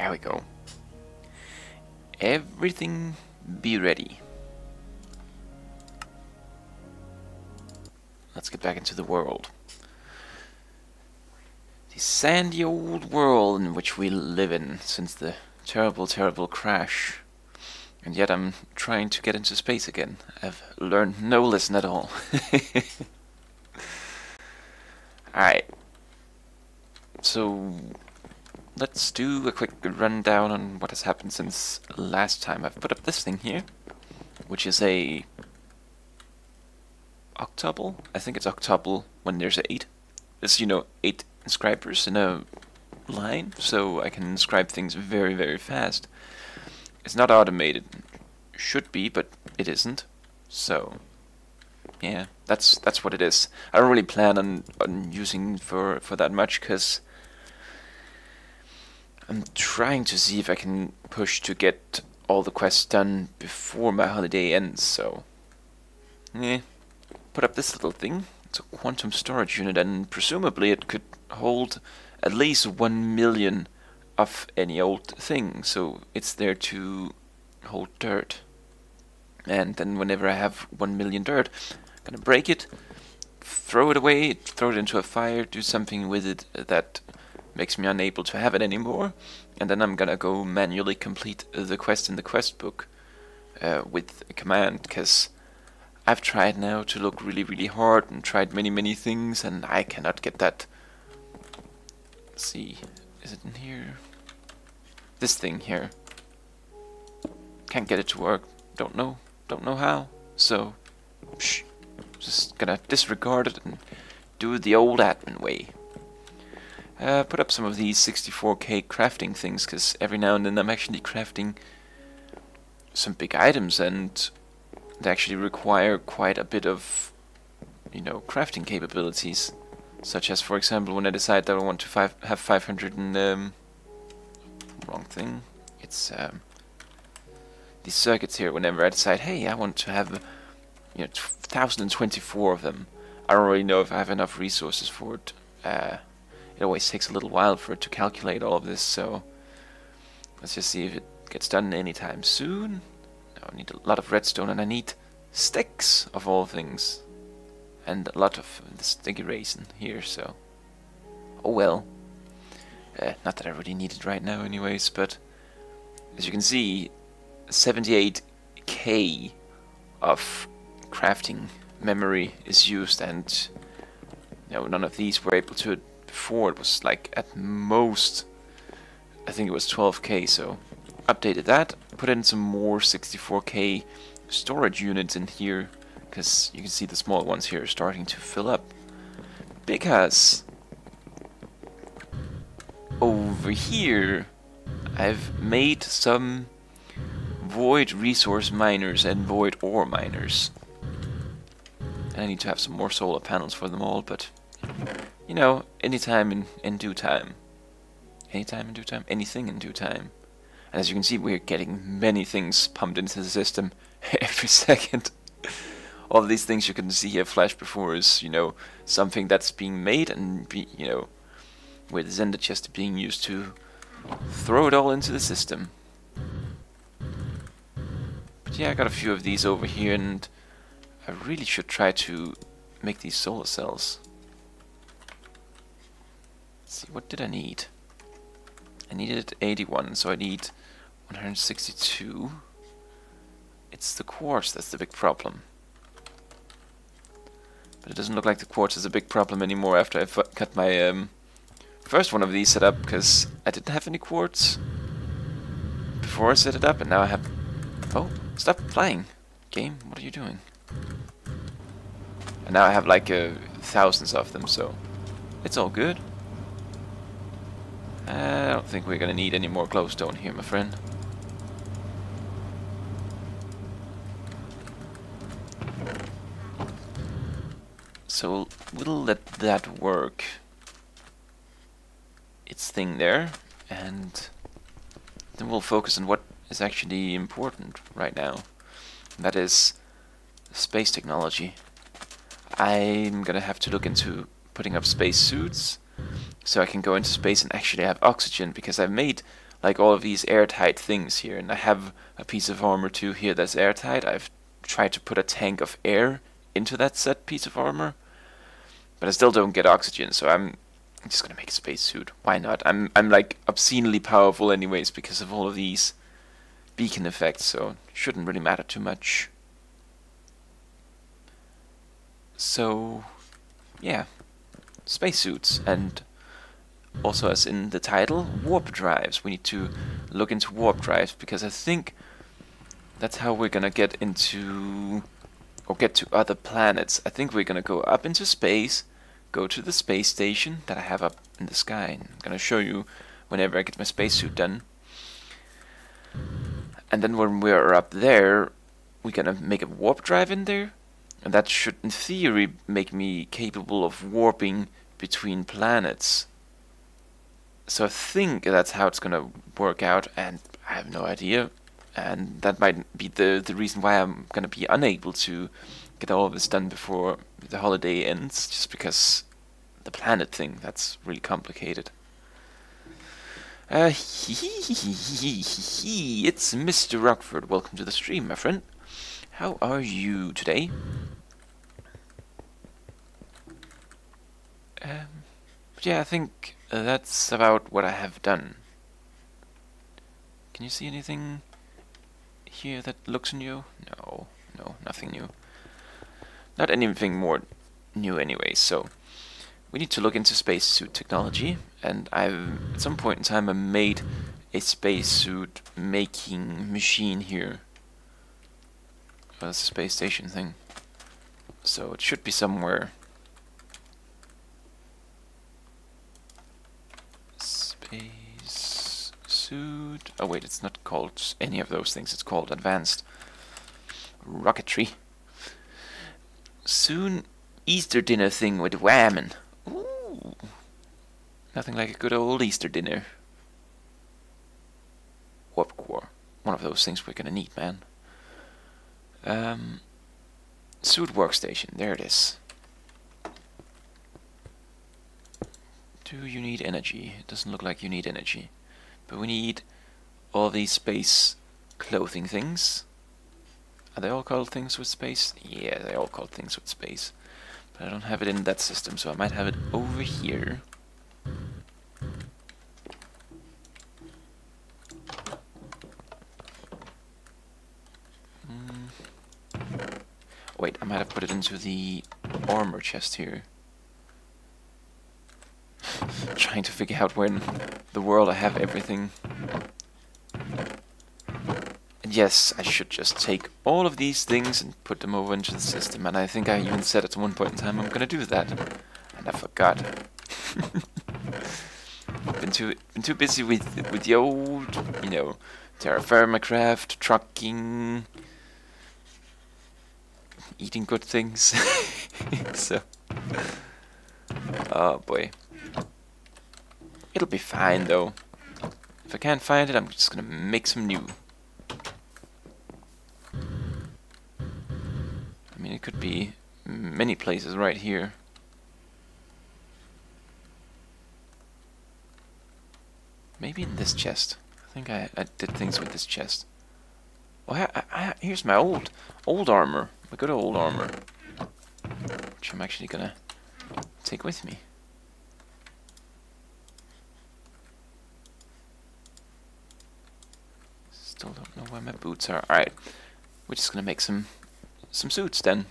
There we go. Everything be ready. Let's get back into the world. The sandy old world in which we live in since the terrible, terrible crash. And yet I'm trying to get into space again. I've learned no lesson at all. Alright. So let's do a quick rundown on what has happened since last time. I've put up this thing here, which is a octuple. I think it's octuple when there's 8. It's, you know, 8 inscribers in a line, so I can inscribe things very, very fast. It's not automated. Should be, but it isn't. So yeah, that's what it is. I don't really plan on using for that much, because I'm trying to see if I can push to get all the quests done before my holiday ends. So yeah, put up this little thing. It's a quantum storage unit, and presumably it could hold at least 1 million of any old thing. So it's there to hold dirt. And then whenever I have 1 million dirt, I'm gonna break it, throw it away, throw it into a fire, do something with it that makes me unable to have it anymore, and then I'm gonna go manually complete the quest in the quest book with a command, because I've tried now to look really, really hard and tried many things, and I cannot get that. Let's see, is it in here? This thing here. Can't get it to work. Don't know how. So, just gonna disregard it and do it the old admin way. Put up some of these 64k crafting things, because every now and then I'm actually crafting some big items, and they actually require quite a bit of, you know, crafting capabilities. Such as, for example, when I decide that I want to have 500 and wrong thing. It's these circuits here. Whenever I decide, hey, I want to have, you know, 1024 of them, I don't really know if I have enough resources for it. It always takes a little while for it to calculate all of this, so let's just see if it gets done anytime soon. No, I need a lot of redstone, and I need sticks of all things, and a lot of the sticky resin here, so oh well. Not that I really need it right now anyways, but as you can see, 78k of crafting memory is used, and you know, none of these were able to. Before it was like at most, I think it was 12k, so updated that, put in some more 64k storage units in here, because you can see the small ones here are starting to fill up, because over here I've made some void resource miners and void ore miners. And I need to have some more solar panels for them all, but you know, anytime in due time. Anytime in due time? Anything in due time. And as you can see, we're getting many things pumped into the system every second. All of these things you can see here flash before is, you know, something that's being made, and, you know, where the Zender chest is being used to throw it all into the system. But yeah, I got a few of these over here, and I really should try to make these solar cells. See, what did I need? I needed 81, so I need 162. It's the quartz that's the big problem. But it doesn't look like the quartz is a big problem anymore after I've got my first one of these set up, because I didn't have any quartz before I set it up, and now I have... Oh, stop flying. Game, what are you doing? And now I have like thousands of them, so it's all good. I don't think we're gonna need any more glowstone here, my friend. So we'll let that work its thing there, and then we'll focus on what is actually important right now. And that is space technology. I'm gonna have to look into putting up space suits, so I can go into space and actually have oxygen, because I've made like all of these airtight things here, and I have a piece of armor too here that's airtight. I've tried to put a tank of air into that set piece of armor, but I still don't get oxygen, so I'm just gonna make a spacesuit. Why not? I'm like obscenely powerful anyways because of all of these beacon effects, so it shouldn't really matter too much. So yeah, spacesuits, and also as in the title, warp drives. We need to look into warp drives because I think that's how we're gonna get into or get to other planets. I think we're gonna go up into space, go to the space station that I have up in the sky. I'm gonna show you whenever I get my spacesuit done. And then when we're up there, we're gonna make a warp drive in there, and that should, in theory, make me capable of warping between planets. So I think that's how it's gonna work out, and I have no idea. And that might be the reason why I'm gonna be unable to get all of this done before the holiday ends, just because the planet thing, that's really complicated. It's Mr. Rockford. Welcome to the stream, my friend. How are you today? Yeah, I think that's about what I have done. Can you see anything here that looks new? No, nothing new. Not anything more new anyway, so we need to look into spacesuit technology, and at some point in time I made a spacesuit making machine here. Well, that's a space station thing. So it should be somewhere. Space suit. Oh wait, it's not called any of those things. It's called advanced rocketry. Soon Easter dinner thing with whammon. Ooh. Nothing like a good old Easter dinner. Warp core. One of those things we're gonna need, man. Suit workstation. There it is. Do you need energy? It doesn't look like you need energy. But we need all these space clothing things. Are they all called things with space? Yeah, they're all called things with space. But I don't have it in that system, so I might have it over here. Wait, I might have put it into the armor chest here. Trying to figure out where in the world I have everything. And yes, I should just take all of these things and put them over into the system, and I think I even said at one point in time I'm gonna do that. And I forgot. been too busy with the old, you know, terraformacraft, trucking, eating good things. So, oh boy. It'll be fine though. If I can't find it, I'm just gonna make some new. I mean, it could be many places right here. Maybe in this chest. I think I did things with this chest. Oh, here's my old armor. My good old armor. Which I'm actually gonna take with me. Still don't know where my boots are. Alright. We're just gonna make some suits then.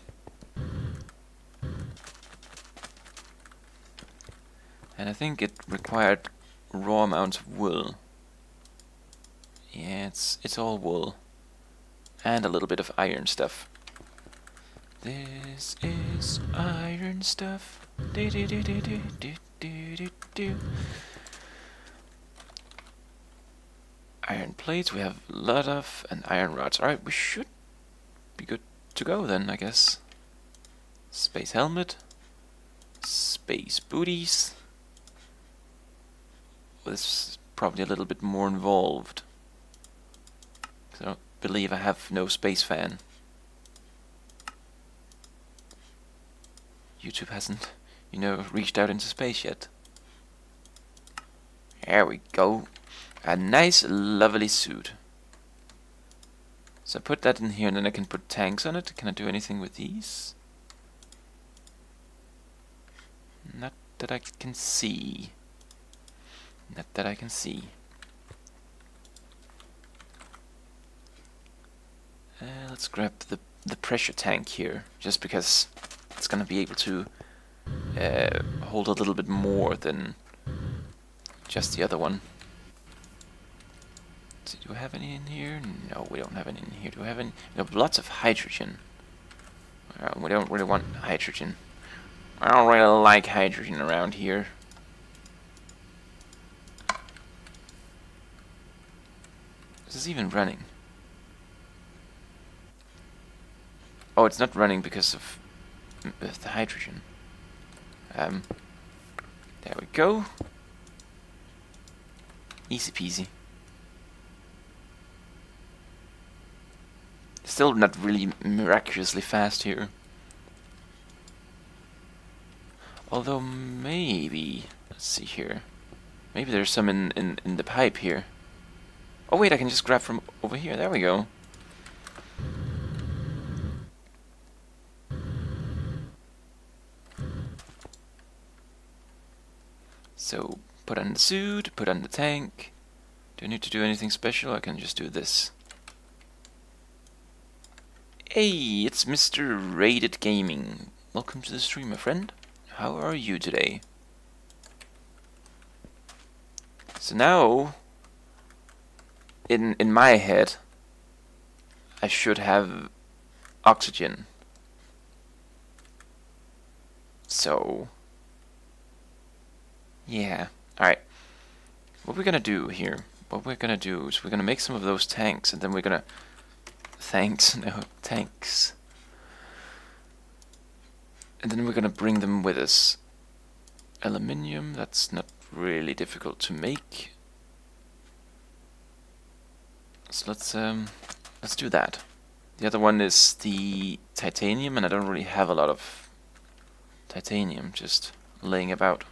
And I think it required raw amounts of wool. Yeah, it's all wool. And a little bit of iron stuff. This is iron stuff. Do do do do do do do do do. Iron plates we have a lot of, and iron rods. Alright, we should be good to go then, I guess. Space helmet. Space booties. Well, this is probably a little bit more involved. I don't believe I have no space fan. YouTube hasn't, you know, reached out into space yet. There we go. A nice, lovely suit. So I put that in here, and then I can put tanks on it. Can I do anything with these? Not that I can see. Not that I can see. Let's grab the pressure tank here, just because it's gonna be able to hold a little bit more than just the other one. So do we have any in here? No, we don't have any in here. Do we have any? We have lots of hydrogen. We don't really want hydrogen. I don't really like hydrogen around here. Is this even running? Oh, it's not running because of the hydrogen. There we go. Easy peasy. Still not really miraculously fast here. Although maybe, let's see here. Maybe there's some in the pipe here. Oh wait, I can just grab from over here. There we go. So, put on the suit, put on the tank. Do I need to do anything special? I can just do this. Hey, it's Mr. Rated Gaming. Welcome to the stream, my friend. How are you today? So now, in my head, I should have oxygen. So, yeah. Alright. What we're gonna do here, what we're gonna do is we're gonna make some of those tanks, and then we're gonna... tanks. And then we're gonna bring them with us. Aluminium, that's not really difficult to make. So let's do that. The other one is the titanium, and I don't really have a lot of titanium just laying about.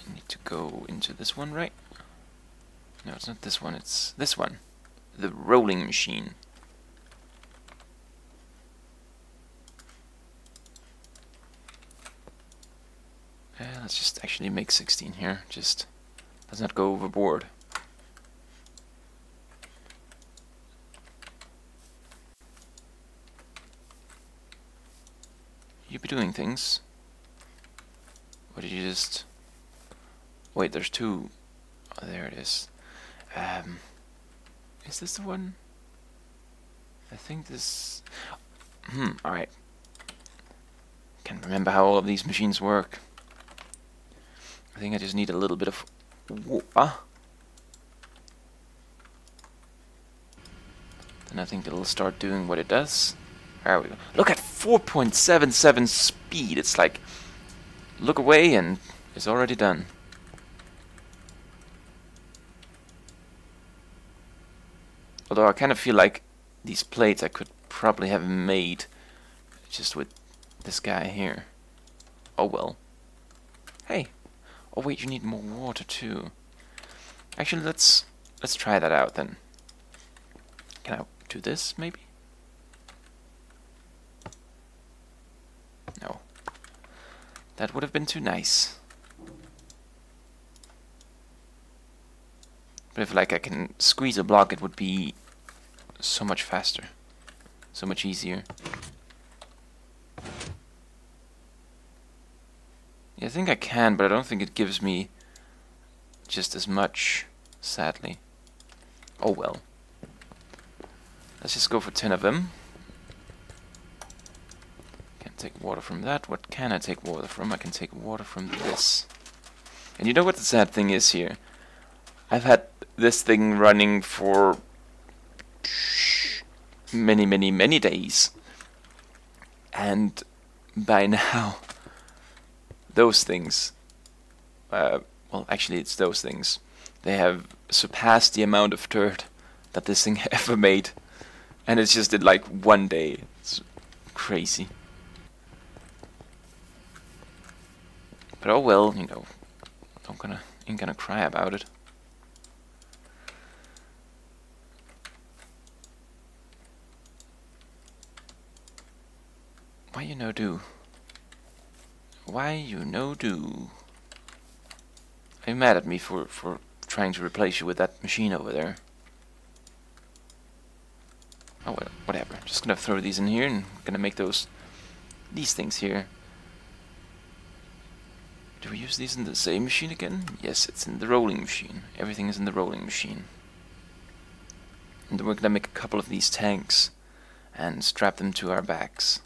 I need to go into this one, right? No, it's not this one, it's this one. The rolling machine. Let's just actually make 16 here, just let's not go overboard. You be doing things. What did you just... Wait, there's two. Oh, there it is. Is this the one? I think this... alright. Can't remember how all of these machines work. I think I just need a little bit of... Then I think it'll start doing what it does. There we go. Look at 4.77 speed. It's like... Look away and it's already done. Although I kind of feel like these plates I could probably have made just with this guy here. Oh well. Hey. Oh wait, you need more water too. Actually, let's try that out then. Can I do this maybe? No. That would have been too nice. But if like I can squeeze a block, it would be so much faster, so much easier. Yeah, I think I can, but I don't think it gives me just as much, sadly. Oh well. Let's just go for 10 of them. Can't take water from that. What can I take water from? I can take water from this. And you know what the sad thing is here? I've had this thing running for many days, and by now those things, well actually it's those things, they have surpassed the amount of dirt that this thing ever made, and it's just in like one day. It's crazy. But oh well, you know, ain't gonna cry about it. Why you no do? Why you no do? Are you mad at me for trying to replace you with that machine over there? Oh well, whatever. Just gonna throw these in here and gonna make these things here. Do we use these in the same machine again? Yes, it's in the rolling machine. Everything is in the rolling machine. And then we're gonna make a couple of these tanks and strap them to our backs.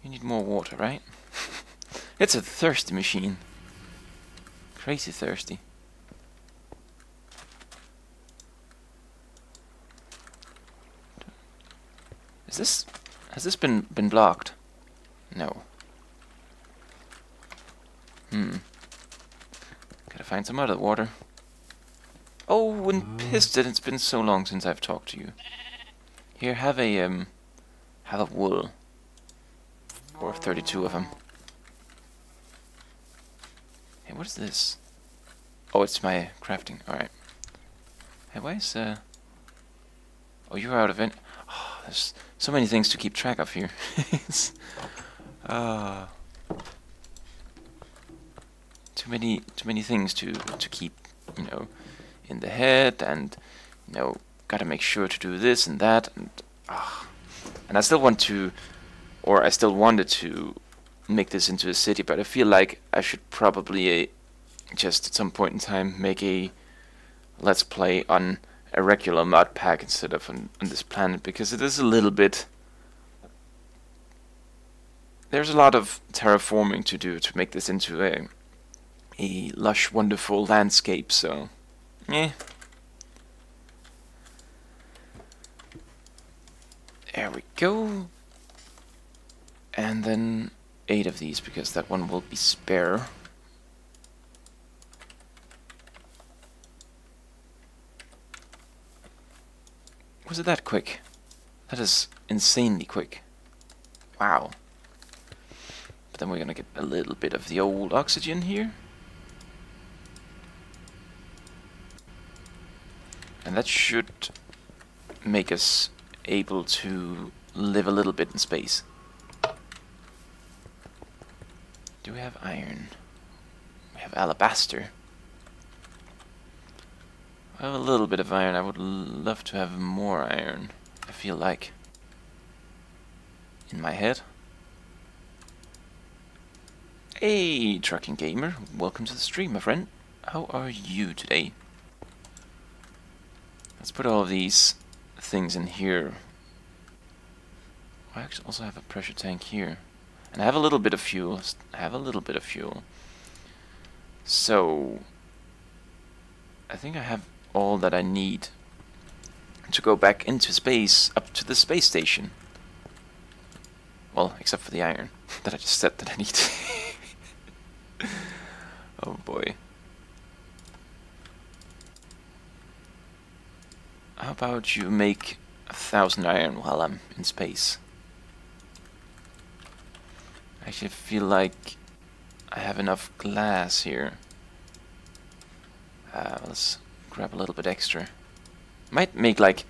You need more water, right? It's a thirsty machine. Crazy thirsty. Has this been blocked? No. Gotta find some other water. Oh, and pissed it! It's been so long since I've talked to you. Here, have a wool, or 32 of them. Hey, what is this? Oh, it's my crafting. All right. Hey, why is oh, you're out of it. Oh, there's so many things to keep track of here. Too many things to keep, you know, in the head, and you know, gotta make sure to do this and that, and I still want to, or I still wanted to make this into a city, but I feel like I should probably just at some point in time make a let's play on a regular mod pack instead of on this planet, because it is a little bit, there's a lot of terraforming to do to make this into a lush, wonderful landscape, so there we go. And then 8 of these, because that one will be spare. Was it that quick? That is insanely quick. Wow. But then we're gonna get a little bit of the old oxygen here. And that should make us able to live a little bit in space. Do we have iron? We have alabaster. I have a little bit of iron. I would love to have more iron, I feel like. In my head. Hey, Trucking Gamer. Welcome to the stream, my friend. How are you today? Let's put all of these things in here. I actually also have a pressure tank here. And I have a little bit of fuel. So I think I have all that I need to go back into space, up to the space station. Well, except for the iron that I just said that I need. Oh boy. How about you make 1,000 iron while I'm in space? I actually feel like I have enough glass here. Let's grab a little bit extra. Might make like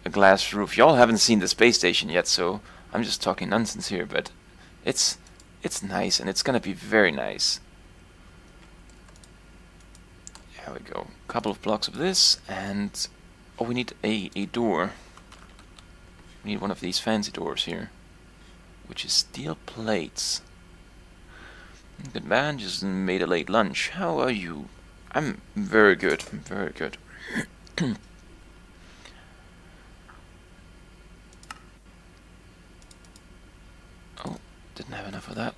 a glass roof. Y'all haven't seen the space station yet, so I'm just talking nonsense here, but it's nice, and it's gonna be very nice. There we go. A couple of blocks of this, and oh, we need a door. We need one of these fancy doors here, which is steel plates. Good man, just made a late lunch. How are you? I'm very good. I'm very good. Oh, didn't have enough of that.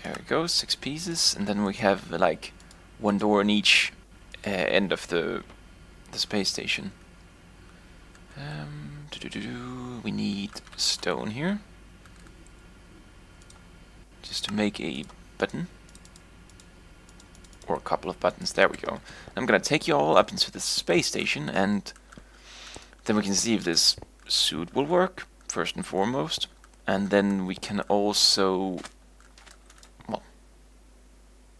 There we go, 6 pieces, and then we have like one door in each end of the space station. We need stone here, just to make a button, or a couple of buttons. There we go. I'm gonna take you all up into the space station and Then we can see if this suit will work, first and foremost. And then we can also, well,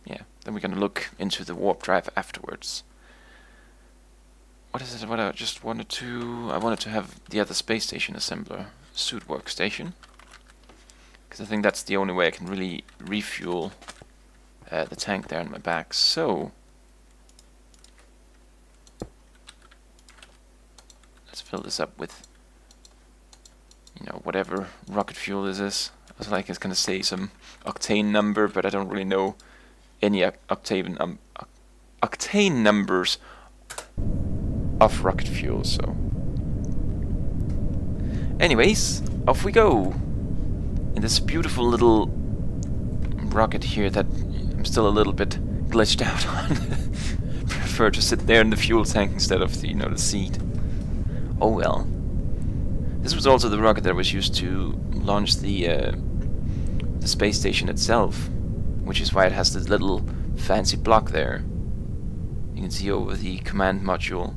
yeah, then we're gonna look into the warp drive afterwards. What is it? What I just wanted to... I wanted to have the other space station assembler suit workstation. Because I think that's the only way I can really refuel the tank there on my back. So... let's fill this up with, you know, whatever rocket fuel this is. I was like, it's gonna say some octane number, but I don't really know any octane numbers of rocket fuel, so... anyways, off we go! In this beautiful little rocket here that I'm still a little bit glitched out on. Prefer to sit there in the fuel tank instead of the, you know, the seat. Oh well. This was also the rocket that was used to launch the space station itself, which is why it has this little fancy block there. You can see over the command module.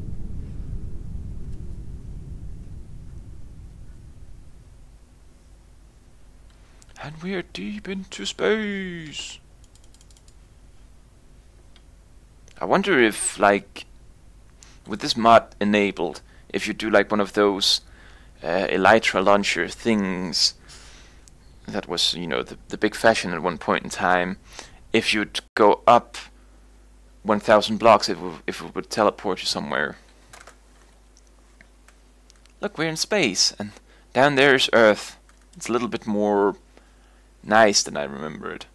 And we're deep into space. I wonder if, like, with this mod enabled, if you do like one of those elytra launcher things that was, you know, the big fashion at one point in time, if you'd go up 1,000 blocks, if it would teleport you somewhere. Look, we're in space, and down there is Earth. It's a little bit more nice than I remembered.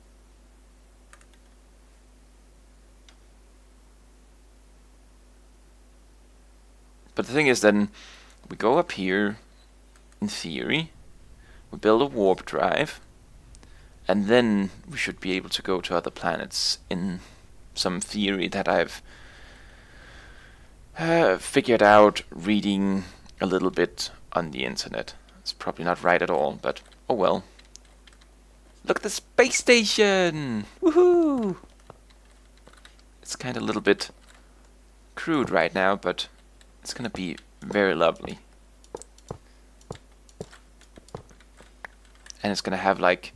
But the thing is, then we go up here, in theory, we build a warp drive, and then we should be able to go to other planets in some theory that I've figured out reading a little bit on the internet. It's probably not right at all, but oh well. Look at the space station! Woohoo! It's kind of a little bit crude right now, but it's gonna be very lovely. And it's gonna have like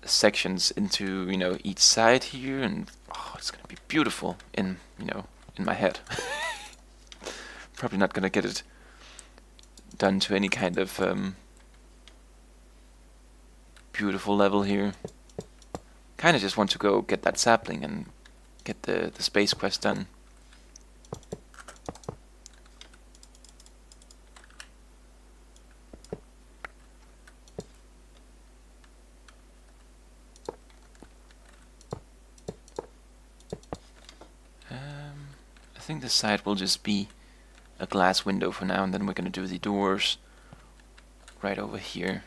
sections into, you know, each side here, and oh, it's gonna be beautiful in, you know, in my head. Probably not gonna get it done to any kind of beautiful level here. Kinda just want to go get that sapling and get the space quest done. I think this side will just be a glass window for now, and then we're gonna do the doors right over here.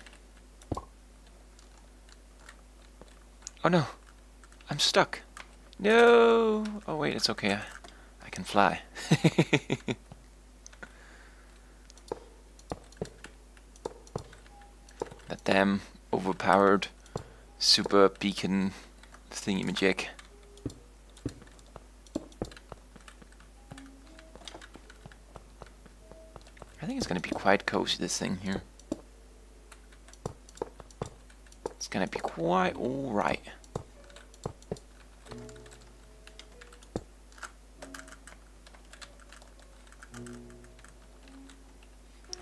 Oh no! I'm stuck! No! Oh wait, it's okay. I can fly. That damn overpowered super beacon thingy-majig. I think it's gonna be quite cozy, this thing here. It's gonna be quite alright.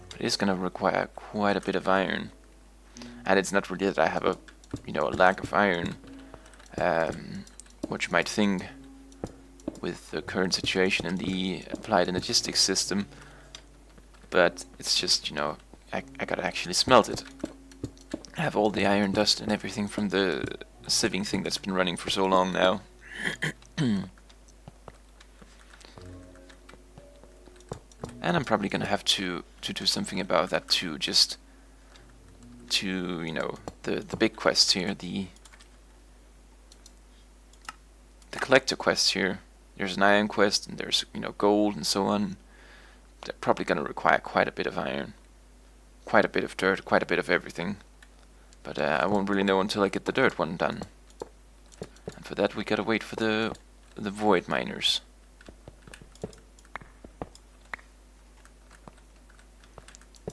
But it is gonna require quite a bit of iron. And it's not really that I have a, you know, a lack of iron. What you might think with the current situation in the applied energistics system. But it's just, you know, I gotta actually smelt it. I have all the iron dust and everything from the sieving thing that's been running for so long now. And I'm probably gonna have to do something about that too, just to, you know, the big quests here, the collector quests here. There's an iron quest, and there's, you know, gold and so on. They're probably gonna require quite a bit of iron, quite a bit of dirt, quite a bit of everything. But I won't really know until I get the dirt one done. And for that we gotta wait for the void miners.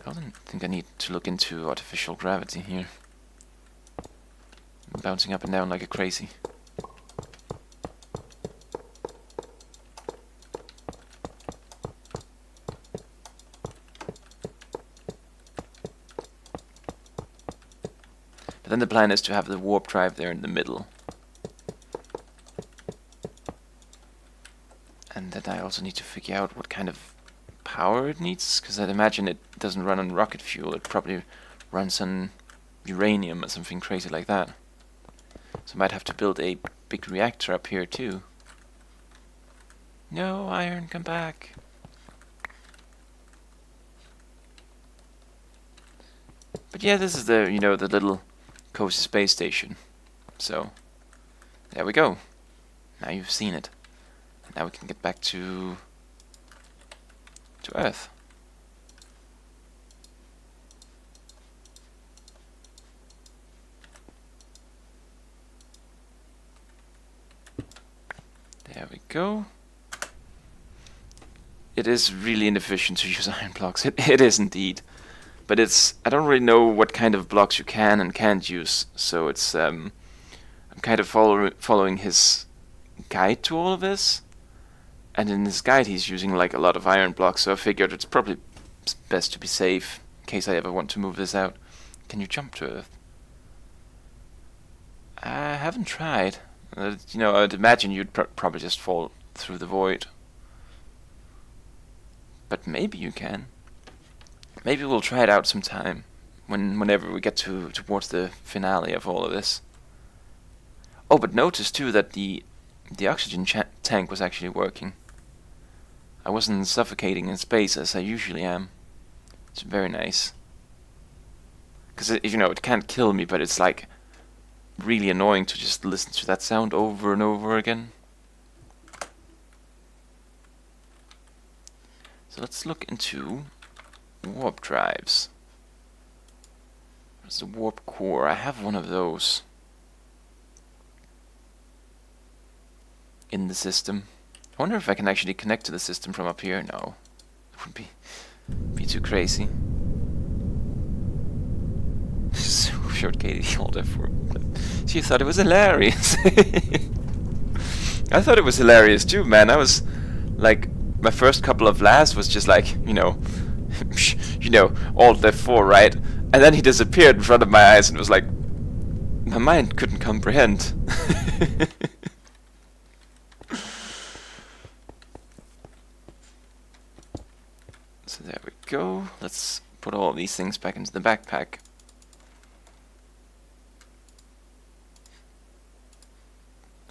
I don't think I need to look into artificial gravity here. I'm bouncing up and down like a crazy. But then the plan is to have the warp drive there in the middle. And then I also need to figure out what kind of power it needs, because I'd imagine it doesn't run on rocket fuel, it probably runs on uranium or something crazy like that. So I might have to build a big reactor up here too. No, iron, come back. But yeah, this is the, you know, the little cozy space station. So, there we go. Now you've seen it. Now we can get back to Earth. There we go. It is really inefficient to use iron blocks. It is indeed. But it's, I don't really know what kind of blocks you can and can't use, so it's I'm kind of following his guide to all of this. And in his guide he's using like a lot of iron blocks, so I figured it's probably best to be safe in case I ever want to move this out. Can you jump to Earth? I haven't tried. You know, I'd imagine you'd probably just fall through the void. But maybe you can. Maybe we'll try it out sometime, whenever we get towards the finale of all of this. Oh, but notice too that the oxygen tank was actually working. I wasn't suffocating in space as I usually am. It's very nice. Because, you know, it can't kill me, but it's like really annoying to just listen to that sound over and over again. So let's look into warp drives. There's the warp core. I have one of those in the system. I wonder if I can actually connect to the system from up here. No, it would be too crazy. So short Katie all that for. She thought it was hilarious. I thought it was hilarious too, man. I was like, my first couple of laughs was just like, you know, Alt F4, right? And then he disappeared in front of my eyes, and it was like, my mind couldn't comprehend. So there we go. Let's put all these things back into the backpack.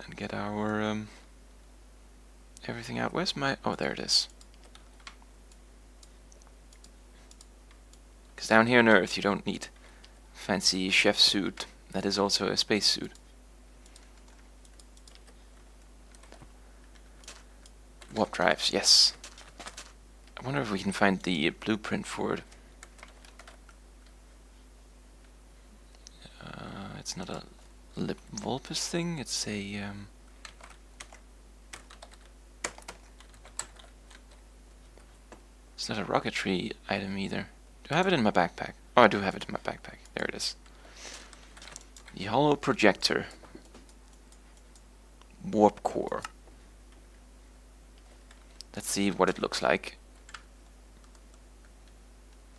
And get our everything out. Where's my... oh, there it is. Because down here on Earth you don't need fancy chef suit. That is also a space suit. Warp drives, yes. I wonder if we can find the blueprint for it. It's not a Lip Vulpus thing, it's a... it's not a rocketry item either. Do I have it in my backpack? Oh, I do have it in my backpack. There it is. The hollow projector. Warp core. Let's see what it looks like.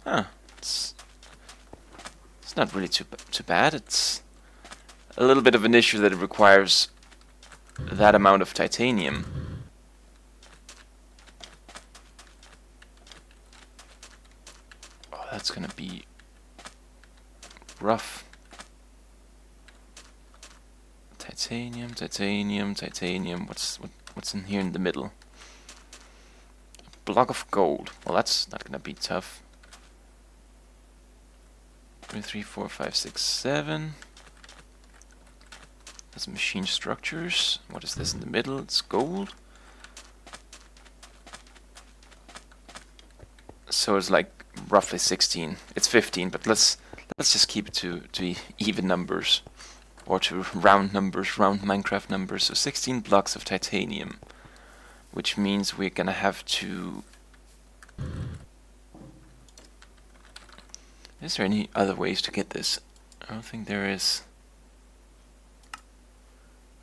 Huh. It's not really too bad. It's a little bit of an issue that it requires that amount of titanium. Oh, that's gonna be rough. Titanium, titanium, titanium. What's in here in the middle? A block of gold. Well, that's not gonna be tough. 2, 3, 4, 5, 6, 7. That's machine structures. What is this in the middle? It's gold. So it's like roughly 16. It's 15, but let's just keep it to even numbers, or to round numbers, round Minecraft numbers. So 16 blocks of titanium, which means we're gonna have to Is there any other ways to get this? I don't think there is.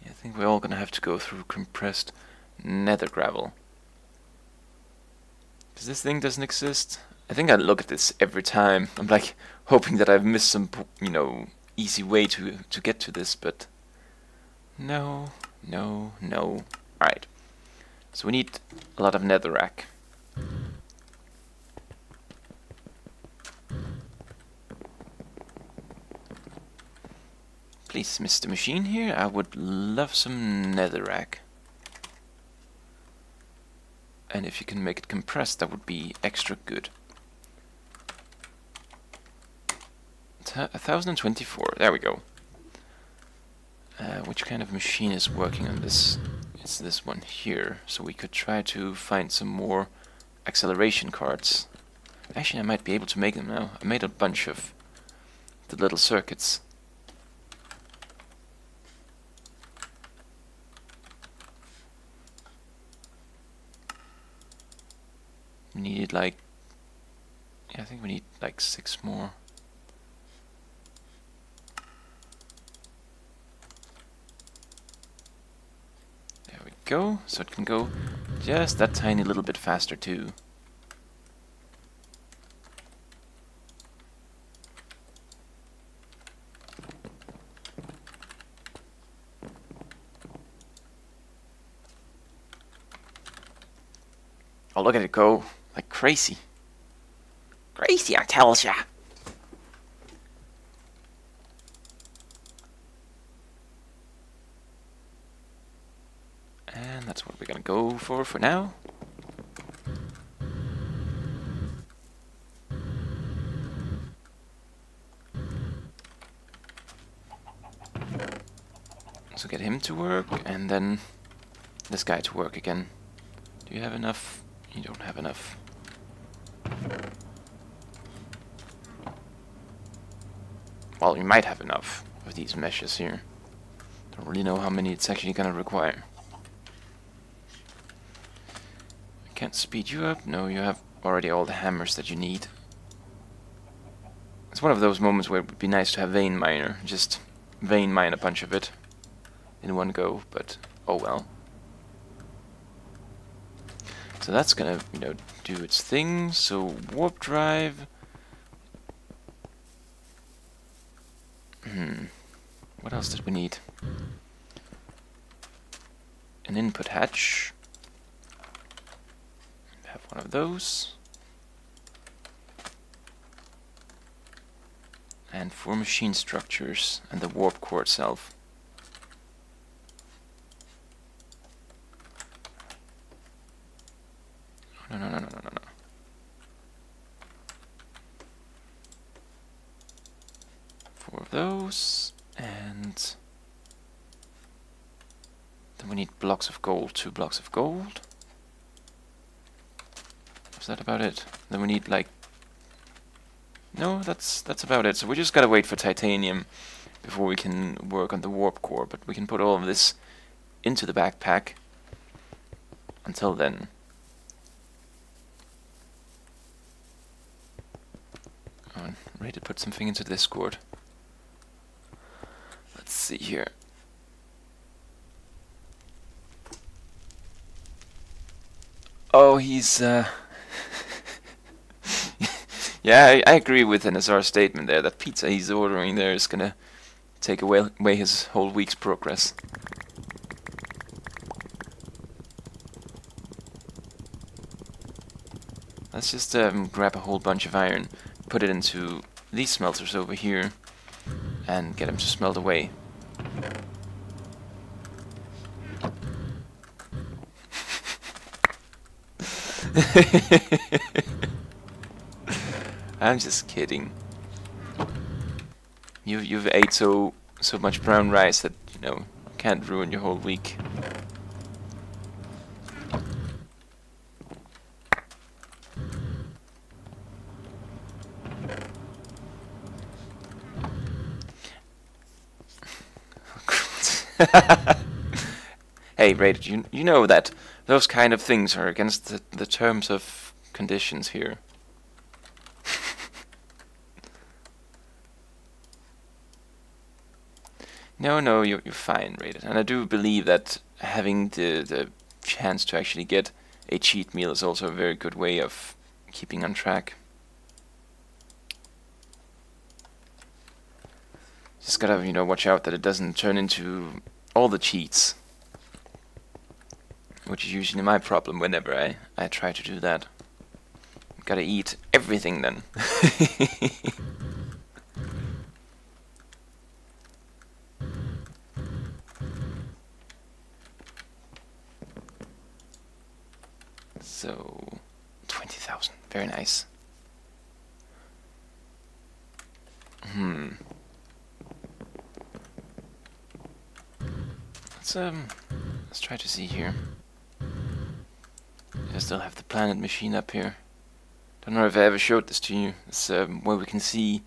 Yeah, I think we're all gonna have to go through compressed nether gravel. Because this thing doesn't exist. I think I look at this every time. I'm like hoping that I've missed some, you know, easy way to get to this, but no, no, no. Alright. So we need a lot of netherrack. Please, Mr. Machine here, I would love some netherrack. And if you can make it compressed, that would be extra good. 1024, there we go. Which kind of machine is working on this? It's this one here. So we could try to find some more acceleration cards. Actually, I might be able to make them now. I made a bunch of the little circuits. We need like, yeah, I think we need like 6 more. There we go. So it can go just that tiny little bit faster too. Oh, look at it go. Like crazy. Crazy, I tell ya. And that's what we're gonna go for now. So get him to work, and then this guy to work again. Do you have enough? You don't have enough. Well, you might have enough with these meshes here. Don't really know how many it's actually gonna require. I can't speed you up. No, you have already all the hammers that you need. It's one of those moments where it would be nice to have vein miner. Just vein mine a bunch of it in one go, but oh well. So that's gonna, you know, do its thing. So warp drive. What else did we need? An input hatch. Have one of those. And 4 machine structures and the warp core itself. No. 4 of those, and then we need blocks of gold, 2 blocks of gold. Is that about it? Then we need like, no, that's about it. So we just gotta wait for titanium before we can work on the warp core, but we can put all of this into the backpack until then. Oh, I'm ready to put something into Discord. Let's see here. Oh, he's yeah, I agree with NSR's statement there. That pizza he's ordering there is gonna take away his whole week's progress. Let's just grab a whole bunch of iron, put it into these smelters over here, and get them to smelt away. I'm just kidding. You've ate so much brown rice that, you know, can't ruin your whole week. Hey, Rated, you know that those kind of things are against the terms of conditions here. No, you're fine, Rated. And I do believe that having the chance to actually get a cheat meal is also a very good way of keeping on track. Just gotta, watch out that it doesn't turn into all the cheats. Which is usually my problem whenever I try to do that. Gotta eat everything then. So, 20,000. Very nice. Let's try to see here. I still have the planet machine up here. Don't know if I ever showed this to you. It's where we can see,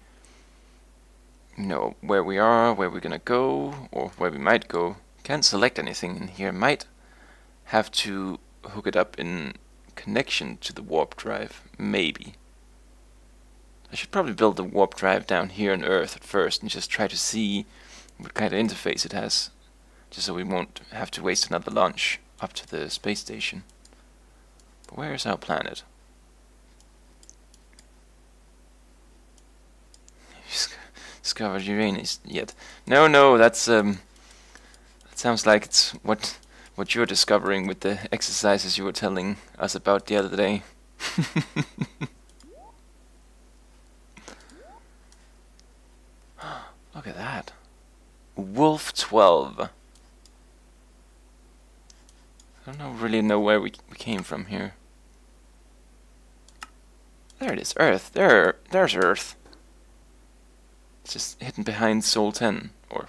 where we are, where we're gonna go, or where we might go. Can't select anything in here. Might have to hook it up in connection to the warp drive. Maybe. I should probably build the warp drive down here on Earth at first and just try to see what kind of interface it has. Just so we won't have to waste another launch up to the space station. But where is our planet? Discovered Uranus yet? No, that's that sounds like it's what you're discovering with the exercises you were telling us about the other day. Look at that. Wolf 12. I don't really know where we came from here. There it is, Earth. There's Earth. It's just hidden behind Sol 10, or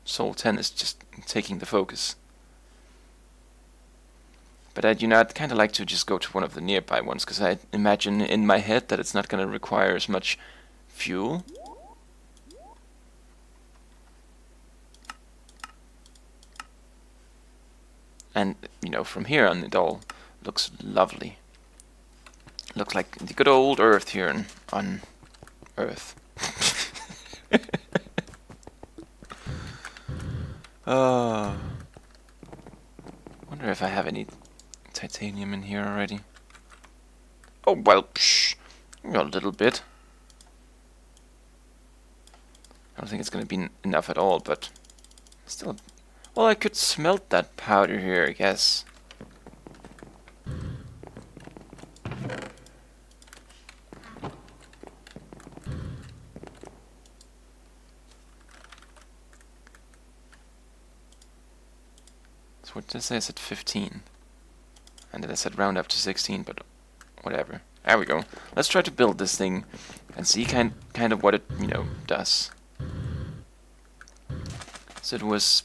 Sol 10 is just taking the focus. But I'd kind of like to just go to one of the nearby ones, because I imagine in my head that it's not going to require as much fuel. And, from here on it all looks lovely. Looks like the good old Earth here on Earth. Wonder if I have any titanium in here already. Oh, well, a little bit. I don't think it's going to be enough at all, but still. Well, I could smelt that powder here, I guess. So what did I say? I said 15. And then I said round up to 16, but whatever. There we go. Let's try to build this thing and see kind of what it, does. So it was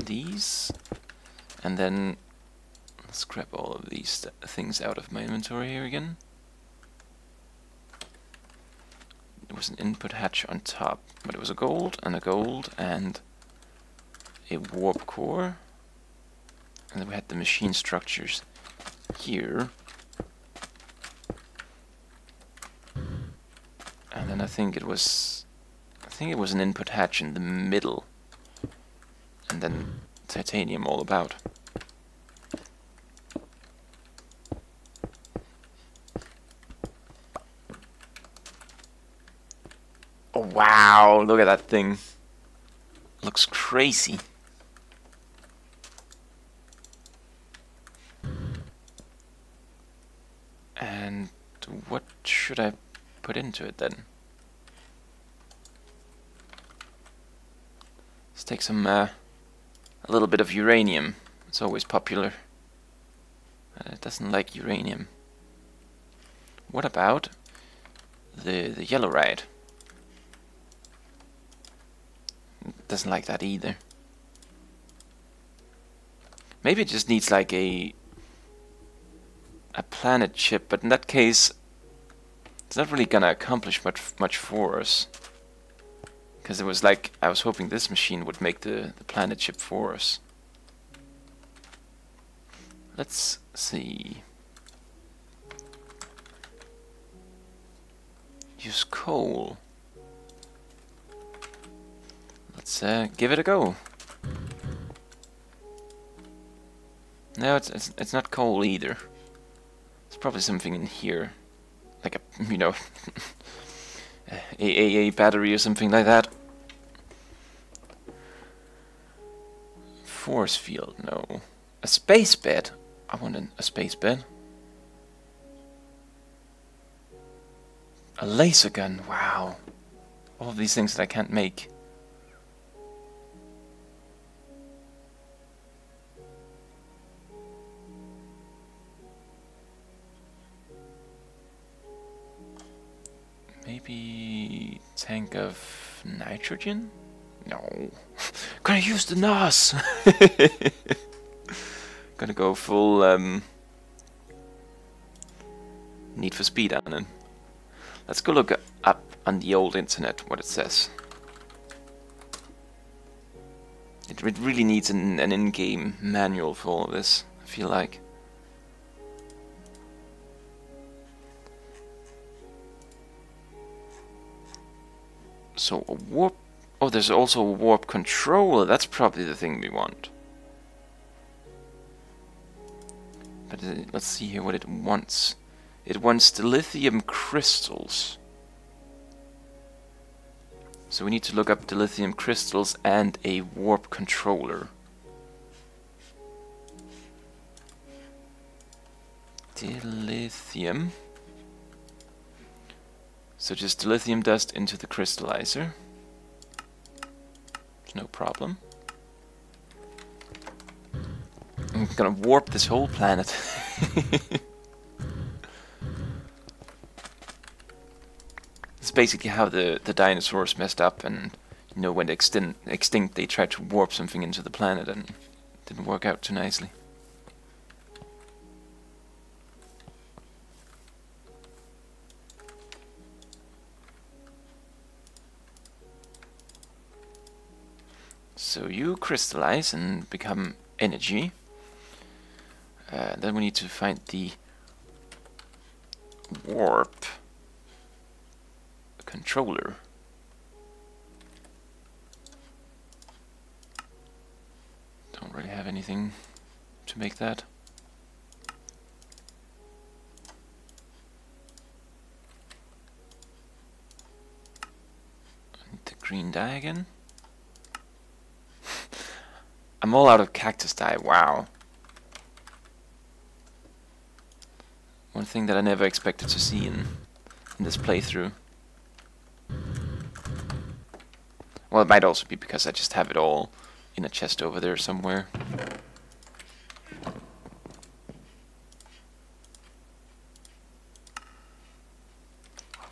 these, and then let's grab all of these things out of my inventory here again. There was an input hatch on top, but it was a gold and a warp core, and then we had the machine structures here, and then I think it was an input hatch in the middle, and then titanium all about. Oh wow, look at that thing. Looks crazy. And what should I put into it then? Let's take some a little bit of uranium. It's always popular. It doesn't like uranium. What about the yellowite? It doesn't like that either. Maybe it just needs like a planet chip, but in that case it's not really gonna accomplish much for us. Because it was like, I was hoping this machine would make the planet chip for us. Let's see. Use coal. Let's give it a go. No, it's not coal either. It's probably something in here, like a, you know, a battery or something like that. Force field, no. A space bed. I want a space bed. A laser gun. Wow. All of these things that I can't make. Maybe tank of nitrogen? No. Gonna use the NAS! Gonna go full Need for Speed on it. Let's go look up on the old internet what it says. It really needs an in-game manual for all of this, I feel like. So a warp... Oh, there's also a warp controller. That's probably the thing we want. But let's see here what it wants. It wants the lithium crystals. So we need to look up the lithium crystals and a warp controller. Dilithium. So just dilithium dust into the crystallizer. No problem. I'm gonna warp this whole planet. It's basically how the dinosaurs messed up, and you know, when they extinct they tried to warp something into the planet and it didn't work out too nicely. So you crystallize and become energy. Then we need to find the warp controller. Don't really have anything to make that. I need the green dye again. I'm all out of cactus dye, wow. One thing that I never expected to see in this playthrough. Well, it might also be because I just have it all in a chest over there somewhere. I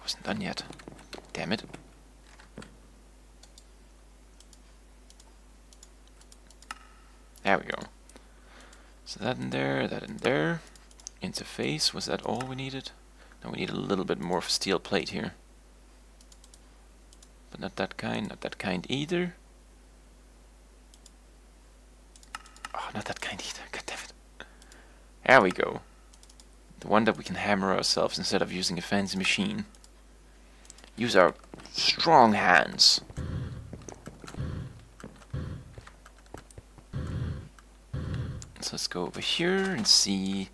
wasn't done yet. Damn it. There we go. So that in there, that in there. Interface, was that all we needed? No, we need a little bit more of a steel plate here. But not that kind either. Oh, not that kind either, god damn it. There we go. The one that we can hammer ourselves instead of using a fancy machine. Use our strong hands. So let's go over here and see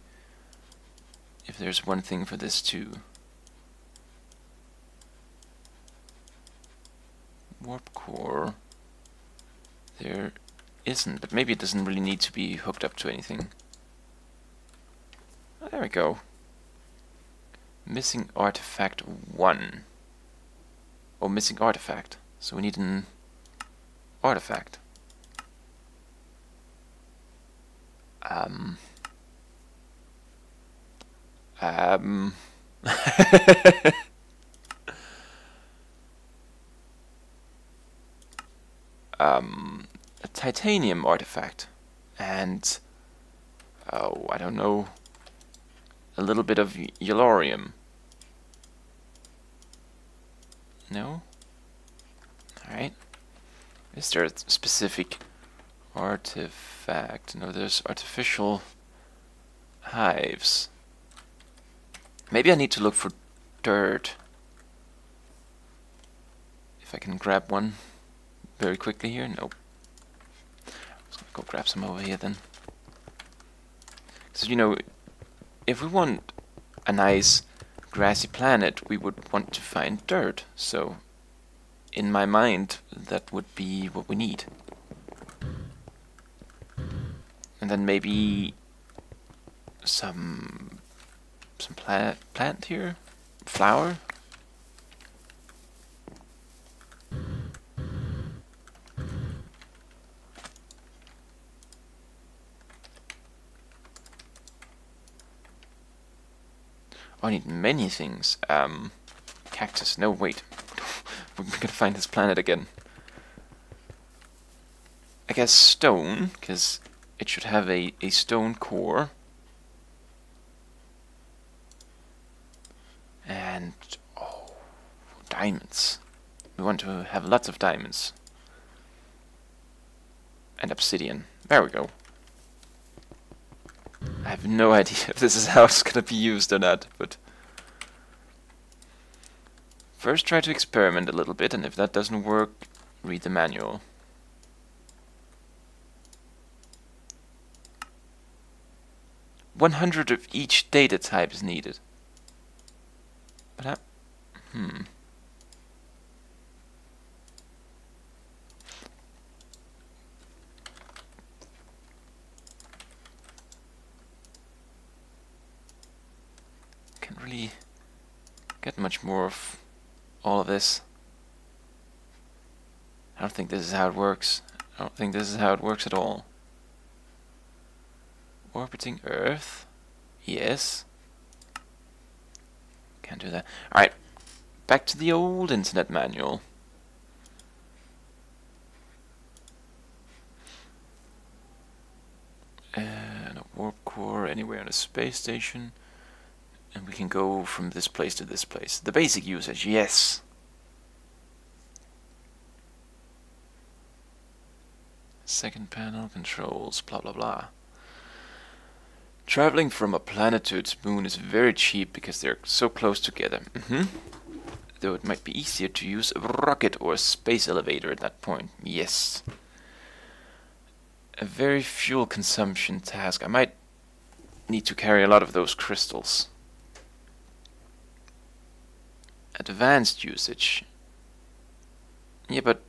if there's one thing for this too. Warp core. There isn't, but maybe it doesn't really need to be hooked up to anything. Oh, there we go. Missing artifact 1. Oh, missing artifact. So we need an artifact. A titanium artifact, and oh, I don't know, a little bit of yellorium. No? Alright. Is there a specific artifact? No, there's artificial hives. Maybe I need to look for dirt. If I can grab one very quickly here? Nope. Let's go grab some over here then. So, you know, if we want a nice grassy planet, we would want to find dirt. So, in my mind, that would be what we need. And then maybe some plant here, flower. Oh, I need many things. Cactus. No, wait. We're gonna find this planet again. I guess stone, because it should have a stone core. And, oh, diamonds. We want to have lots of diamonds. And obsidian. There we go. I have no idea if this is how it's gonna be used or not, but first try to experiment a little bit, and if that doesn't work, read the manual. "100 of each data type is needed." But can't really get much more of all of this. I don't think this is how it works. I don't think this is how it works at all. Orbiting Earth. Yes. Can't do that. Alright. Back to the old internet manual. And a warp core anywhere on a space station. And we can go from this place to this place. The basic usage, yes. Second panel, controls, blah blah blah. Traveling from a planet to its moon is very cheap because they're so close together. Though it might be easier to use a rocket or a space elevator at that point. Yes. A very fuel consumption task. I might need to carry a lot of those crystals. Advanced usage. Yeah, but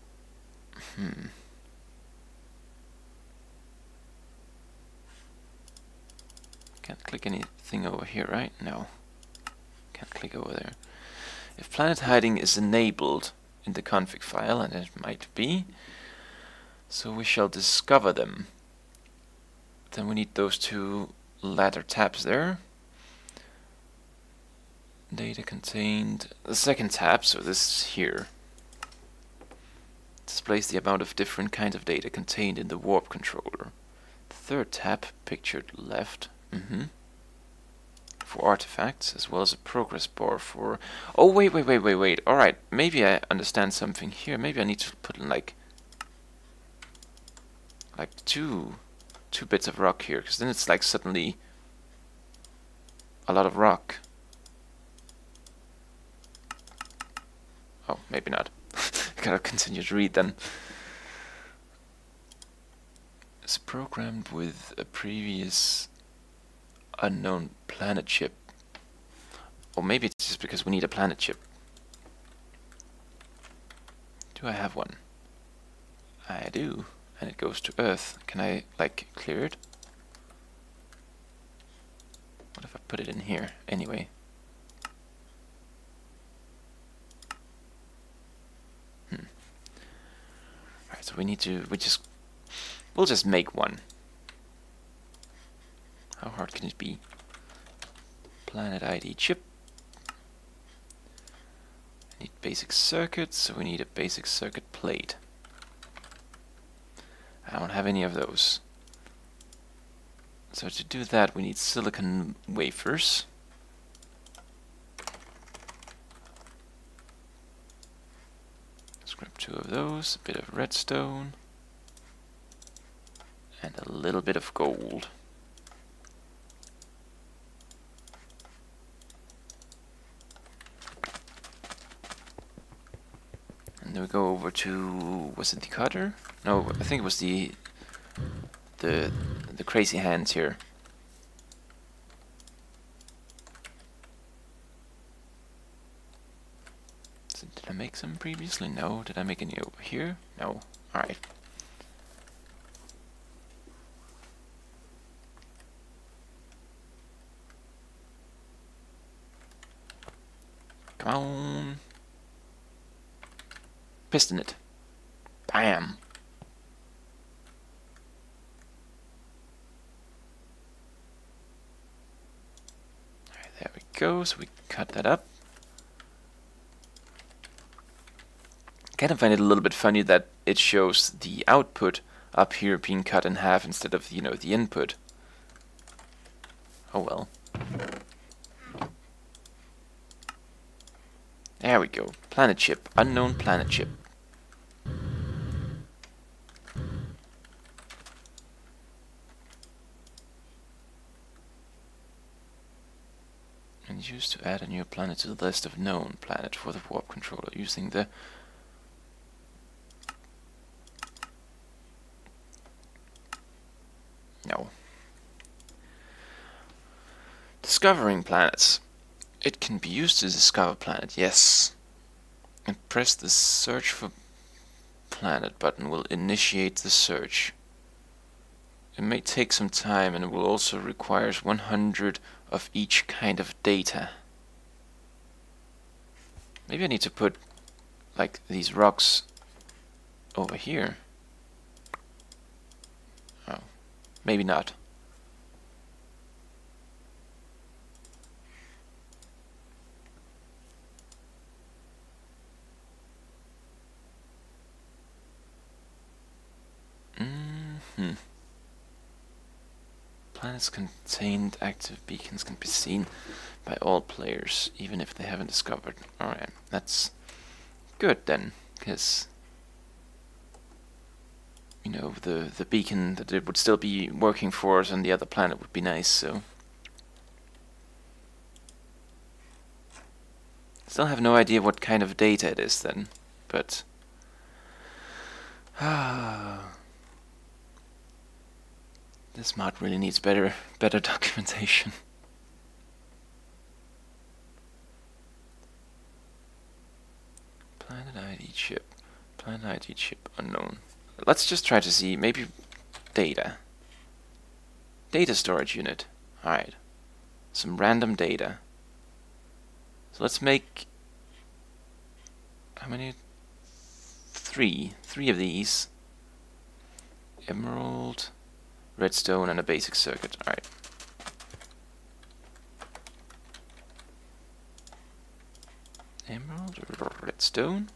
can't click anything over here, right? No. Can't click over there. If planet hiding is enabled in the config file, and it might be, so we shall discover them. Then we need those two ladder tabs there. Data contained. The second tab, so this is here, displays the amount of different kinds of data contained in the warp controller. The third tab, pictured left, for artifacts, as well as a progress bar for... Oh, wait. Alright, maybe I understand something here. Maybe I need to put in like two bits of rock here, because then it's like suddenly a lot of rock. Oh, maybe not. Gotta continue to read then. It's programmed with a previous unknown planet chip. Or maybe it's just because we need a planet chip. Do I have one? I do. And it goes to Earth. Can I, like, clear it? What if I put it in here anyway? Alright, so we'll just make one. How hard can it be? Planet ID chip. I need basic circuits, so we need a basic circuit plate. I don't have any of those. So to do that we need silicon wafers. Let's grab 2 of those, a bit of redstone, and a little bit of gold. And then we go over to, was it the cutter? No, I think it was the crazy hands here. So did I make some previously? No. Did I make any over here? No. Alright. Come on. Piston it. Bam. Alright, there we go. So we cut that up. I kind of find it a little bit funny that it shows the output up here being cut in half instead of, you know, the input. Oh well. There we go. Planet chip. Unknown planet chip. And used to add a new planet to the list of known planet for the warp controller using the no. Discovering planets. It can be used to discover planet, yes. And press the search for planet button will initiate the search. It may take some time and it will also require 100 of each kind of data. Maybe I need to put like these rocks over here. Oh, maybe not. Planets contained active beacons can be seen by all players, even if they haven't discovered. Alright, that's good then, because you know, the beacon that it would still be working for us on the other planet would be nice, so. Still have no idea what kind of data it is then, but this mod really needs better documentation. Planet ID chip. Planet ID chip unknown. Let's just try to see, maybe data. Data storage unit. Alright. Some random data. So let's make, how many? Three of these. Emerald, redstone, and a basic circuit. Alright. Emerald, redstone,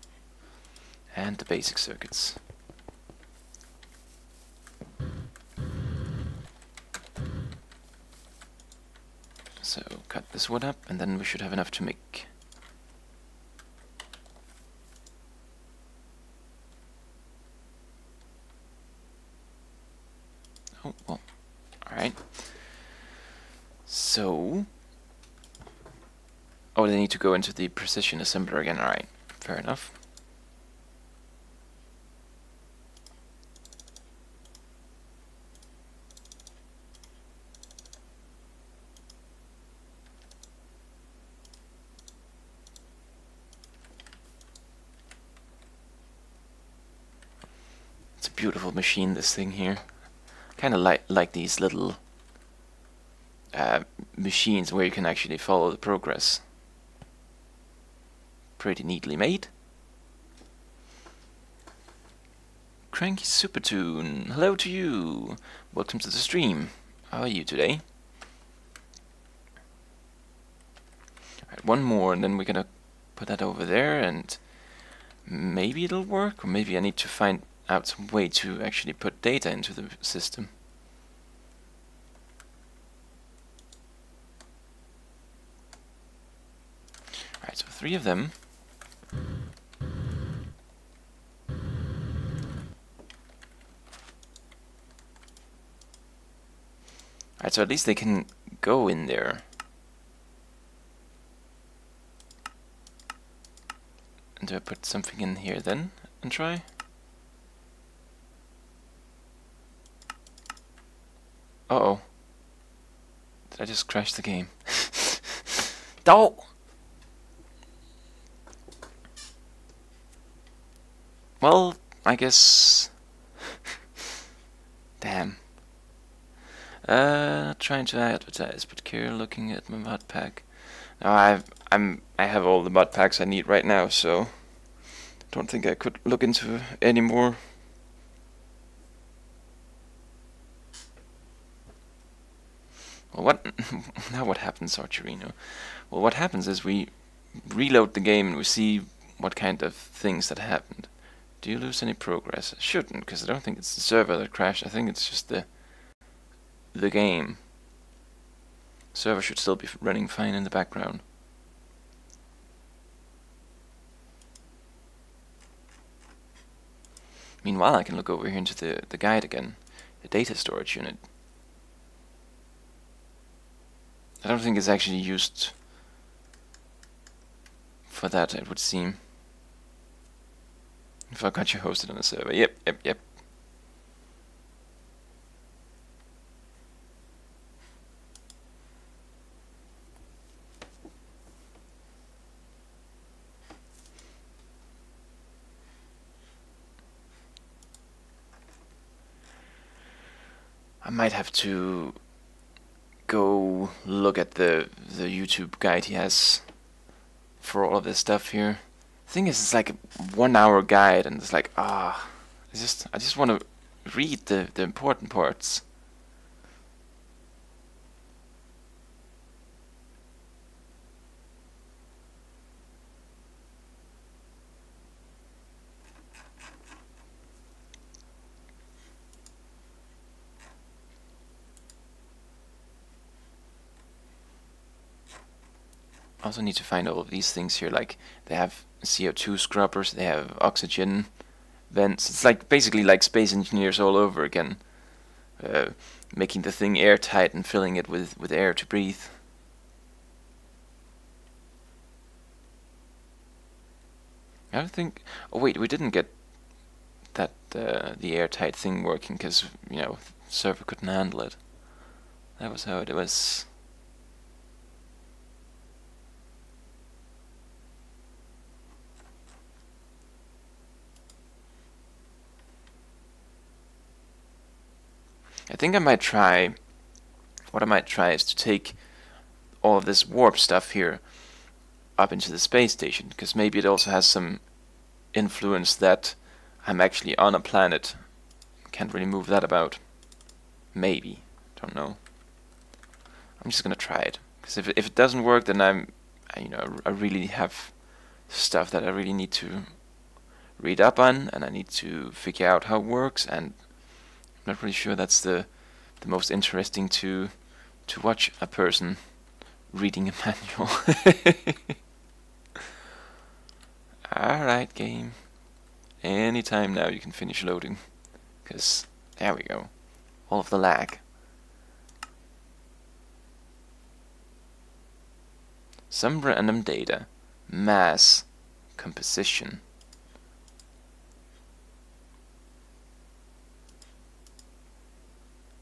and the basic circuits. So cut this one up, and then we should have enough to make. Oh, well, alright. So, oh, they need to go into the precision assembler again. Alright, fair enough. It's a beautiful machine, this thing here. Kind of like these little machines where you can actually follow the progress. Pretty neatly made. Cranky Supertoon, hello to you. Welcome to the stream. How are you today? Alright, one more, and then we're gonna put that over there, and maybe it'll work, or maybe I need to find out some way to actually put data into the system. Alright, so 3 of them. Alright, so at least they can go in there. And do I put something in here then and try? Uh-oh. Did I just crash the game? Oh! Well, I guess... Damn. Not trying to advertise, but care looking at my mod pack. Now I have all the mod packs I need right now, so don't think I could look into any more. Well, what now? What happens, Archerino? Well, what happens is we reload the game and we see what kind of things that happened. Do you lose any progress? It shouldn't, because I don't think it's the server that crashed. I think it's just the game. Server should still be running fine in the background. Meanwhile, I can look over here into the guide again, the data storage unit. I don't think it's actually used for that, it would seem. If I got you hosted on a server. Yep. I might have to go look at the YouTube guide he has for all of this stuff here. The thing is, it's like a 1 hour guide, and it's like, I just want to read the important parts. I also need to find all of these things here, like they have CO2 scrubbers, they have oxygen vents. It's like basically like Space Engineers all over again, making the thing airtight and filling it with air to breathe. I don't think... Oh wait, we didn't get that the airtight thing working because, you know, the server couldn't handle it. That was how it was. I think I might try... What I might try is to take all of this warp stuff here up into the space station, because maybe it also has some influence that I'm actually on a planet. Can't really move that about. Maybe. Don't know. I'm just gonna try it, because if it doesn't work, then I really have stuff that I really need to read up on, and I need to figure out how it works, and I'm not really sure that's the most interesting to watch a person reading a manual. Alright, game. Anytime now you can finish loading. Because, there we go. All of the lag. Some random data. Mass. Composition.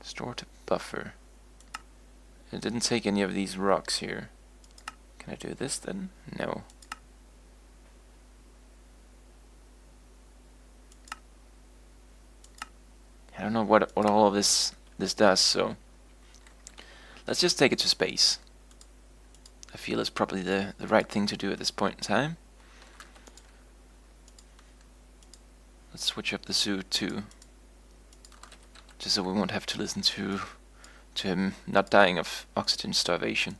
Store to buffer. It didn't take any of these rocks here. Can I do this then? No. I don't know what all of this does, so let's just take it to space. I feel it's probably the right thing to do at this point in time. Let's switch up the suit too, just so we won't have to listen to him not dying of oxygen starvation.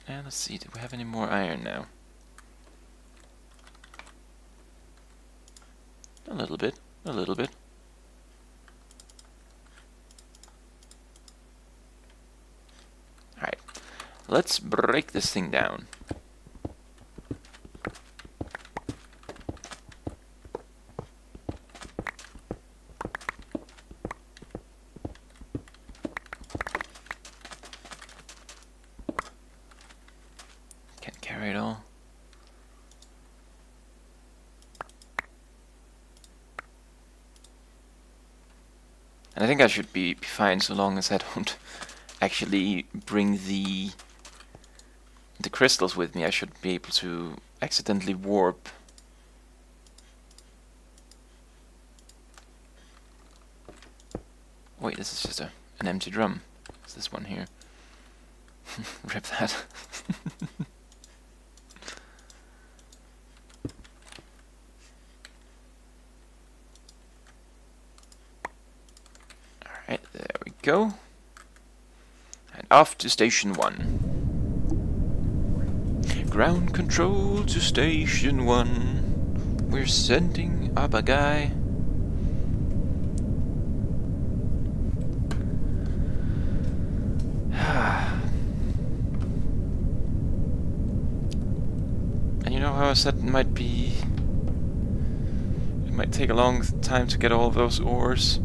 And let's see, do we have any more iron now? A little bit, a little bit. Alright, let's break this thing down. And I think I should be fine so long as I don't actually bring the crystals with me. I should be able to accidentally warp. Wait, this is just an empty drum. It's this one here. Rip that. Alright, there we go. And off to Station 1. Ground control to Station 1. We're sending up a guy. And you know how I said it might take a long time to get all of those ores.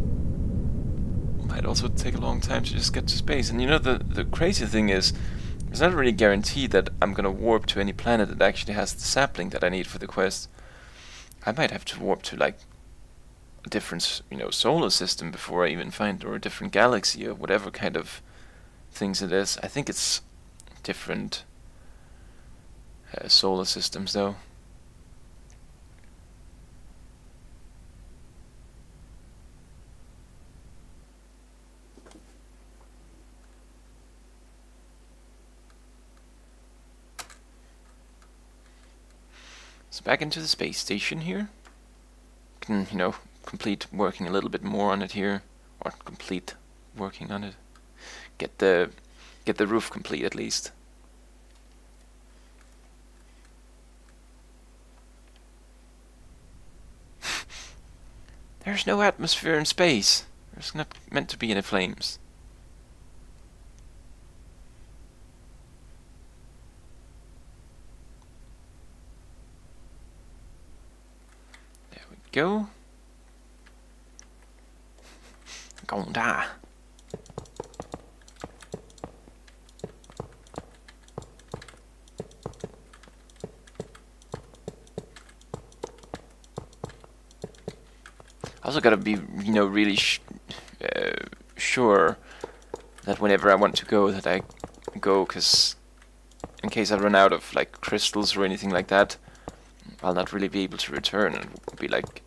It might also take a long time to just get to space. And you know, the crazy thing is, it's not really guaranteed that I'm gonna warp to any planet that actually has the sapling that I need for the quest. I might have to warp to like a different, you know, solar system before I even find, or a different galaxy, or whatever kind of things it is. I think it's different solar systems though. So back into the space station here. Can, you know, complete working a little bit more on it here, or complete working on it. Get the roof complete at least. There's no atmosphere in space. There's not meant to be any flames. There we go. Gonna die. Also gotta be, you know, really sure that whenever I want to go, that I go, because in case I run out of like crystals or anything like that, I'll not really be able to return, and it will be like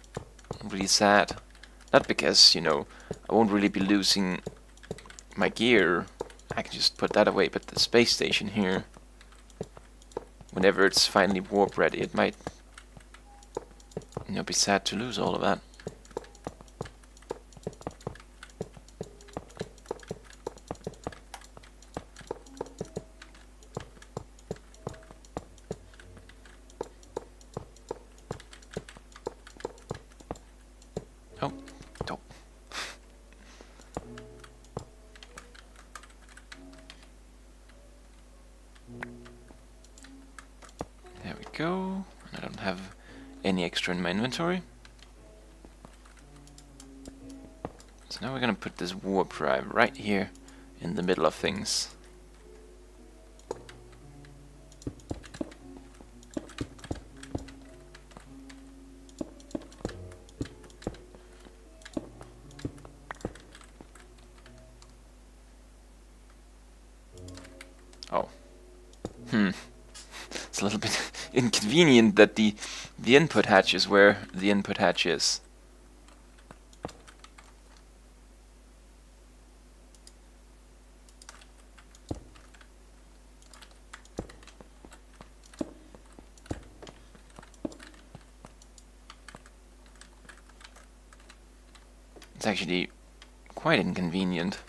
really sad. Not because, you know, I won't really be losing my gear, I can just put that away, but the space station here, whenever it's finally warp ready, it might, you know, be sad to lose all of that. Oh, dope. There we go. I don't have any extra in my inventory. So now we're gonna put this warp drive right here in the middle of things. Oh. It's a little bit inconvenient that the input hatch is where the input hatch is. It's actually quite inconvenient.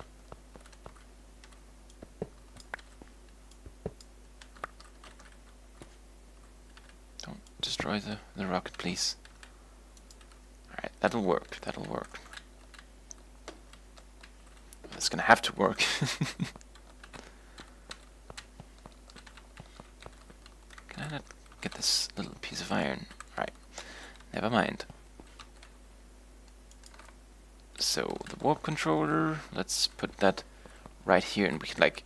Don't destroy the rocket, please. Alright, that'll work, that'll work. It's gonna have to work. Can I not get this little piece of iron? Alright, never mind. So, the warp controller, let's put that right here, and we can like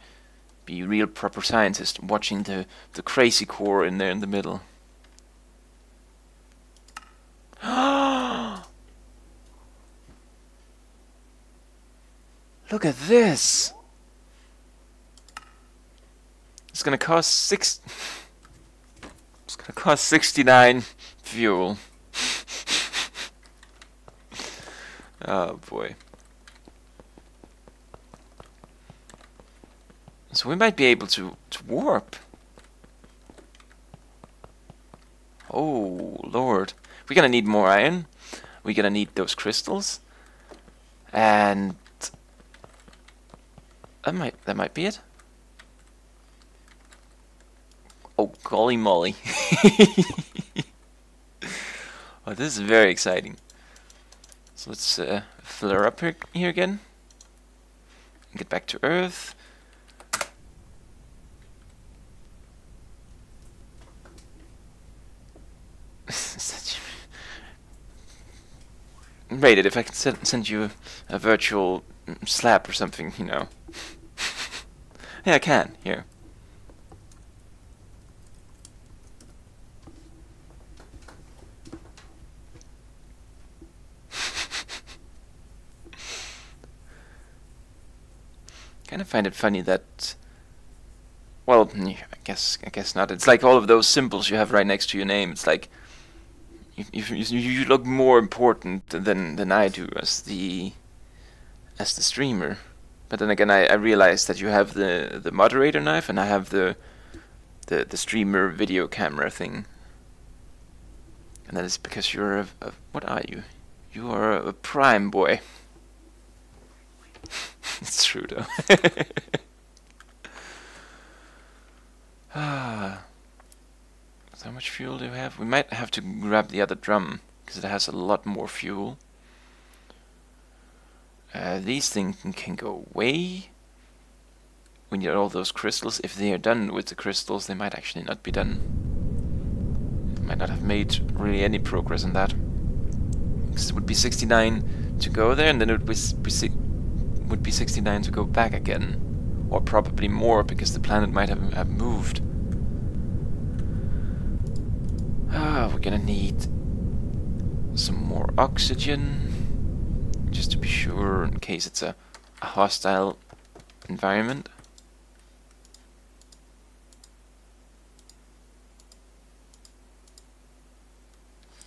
be real proper scientists watching the crazy core in there in the middle. Look at this! It's gonna cost it's gonna cost 69 fuel. Oh boy. So we might be able to warp. Oh lord. We're gonna need more iron. We're gonna need those crystals. And that might be it. Oh golly molly. Oh, this is very exciting. So let's flare up here again. Get back to Earth. Rate it if I can send you a virtual slap or something, you know. Yeah, I can. Here. Kind of find it funny that, well, I guess not. It's like all of those symbols you have right next to your name. It's like you look more important than I do as the streamer. But then again, I realize that you have the moderator knife and I have the streamer video camera thing. And that is because you're a what are you? You are a prime boy. It's true though. So how much fuel do we have? We might have to grab the other drum because it has a lot more fuel. These things can go away. We need all those crystals. If they are done with the crystals, they might actually not be done. Might not have made really any progress on that. Because it would be 69 to go there, and then it would be 69 to go back again. Or probably more, because the planet might have moved. We're gonna need some more oxygen. Just to be sure, in case it's a hostile environment.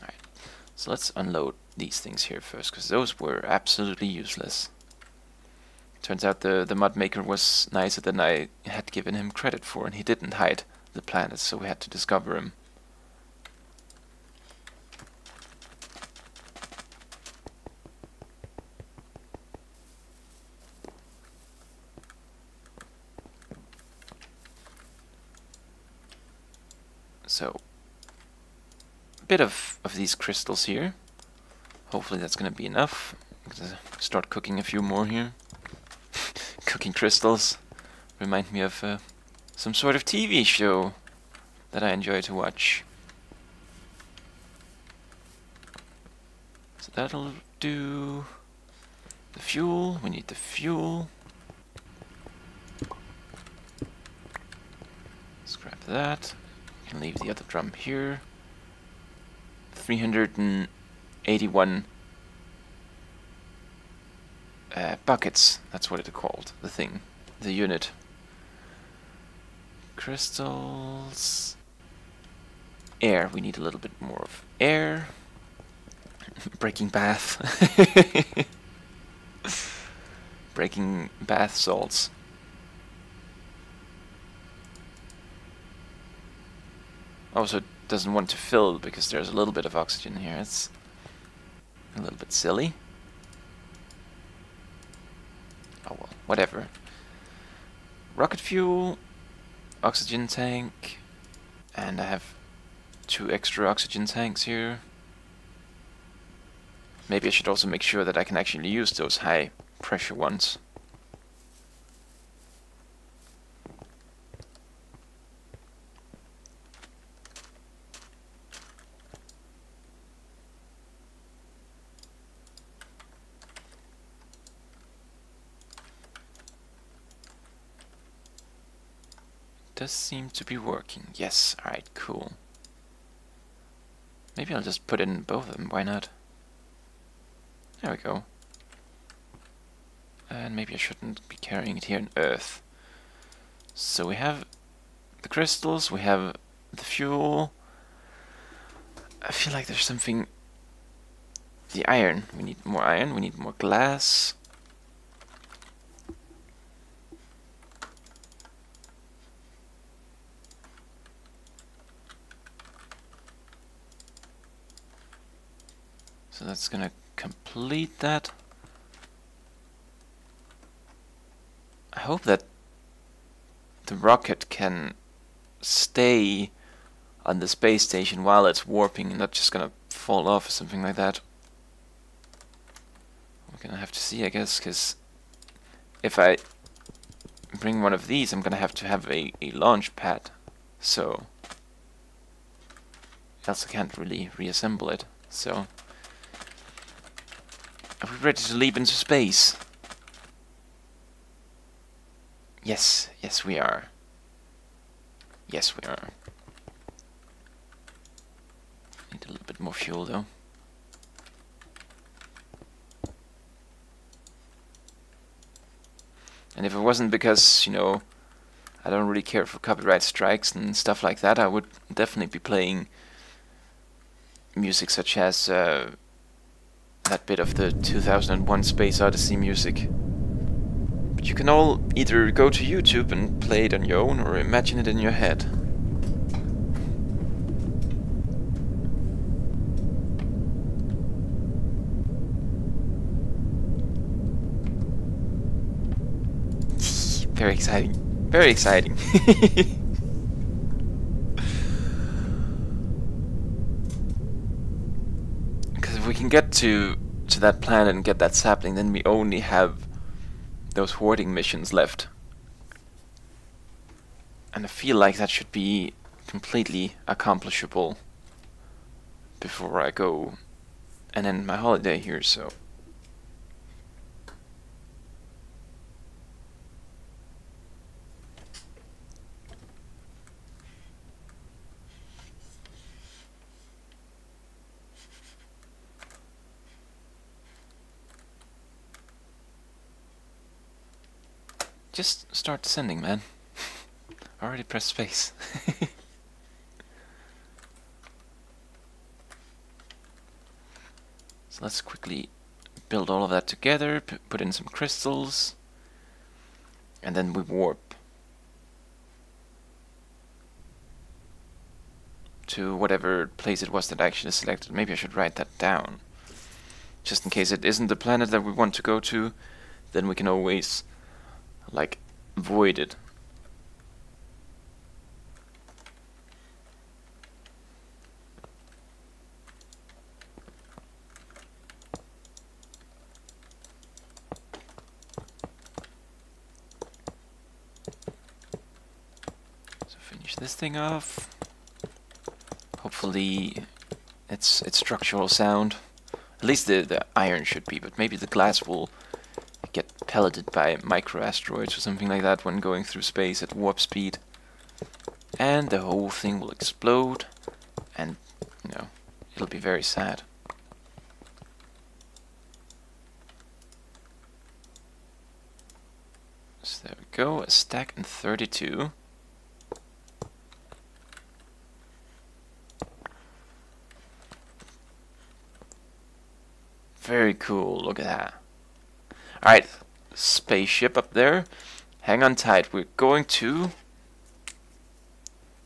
Alright, so let's unload these things here first, because those were absolutely useless. Turns out the mod maker was nicer than I had given him credit for, and he didn't hide the planets, so we had to discover him. So, a bit of these crystals here. Hopefully that's going to be enough. I'm going to start cooking a few more here. Cooking crystals remind me of some sort of TV show that I enjoy to watch. So that'll do. The fuel, we need the fuel. Scrap that. We can leave the other drum here. 381 buckets, that's what it's called, the thing, the unit. Crystals. Air, we need a little bit more of air. Breaking bath. Breaking bath salts. Also, it doesn't want to fill because there's a little bit of oxygen here. It's a little bit silly. Oh well, whatever. Rocket fuel, oxygen tank, and I have 2 extra oxygen tanks here. Maybe I should also make sure that I can actually use those high pressure ones. Does seem to be working. Yes, alright, cool. Maybe I'll just put in both of them, why not? There we go. And maybe I shouldn't be carrying it here on Earth. So we have the crystals, we have the fuel. I feel like there's something... The iron. We need more iron, we need more glass. So that's gonna complete that. I hope that the rocket can stay on the space station while it's warping and not just gonna fall off or something like that. We're gonna have to see, I guess, because if I bring one of these, I'm gonna have to have a launch pad, so else I can't really reassemble it. So, are we ready to leap into space? Yes, yes we are. Yes we are. Need a little bit more fuel though. And if it wasn't because, you know, I don't really care for copyright strikes and stuff like that, I would definitely be playing music such as that bit of the 2001 Space Odyssey music. But you can all either go to YouTube and play it on your own or imagine it in your head. Very exciting. Very exciting. Because if we can get to that planet and get that sapling, then we only have those hoarding missions left. And I feel like that should be completely accomplishable before I go and end my holiday here, so... Just start descending, man. I already pressed space. So let's quickly build all of that together, put in some crystals, and then we warp to whatever place it was that I actually selected. Maybe I should write that down, just in case it isn't the planet that we want to go to. Then we can always like avoid it. So finish this thing off. Hopefully it's structural sound. At least the iron should be, but maybe the glass will get pelleted by microasteroids or something like that when going through space at warp speed. And the whole thing will explode, and, you know, it'll be very sad. So there we go, a stack and 32. Very cool, look at that. Alright, spaceship up there. Hang on tight, we're going to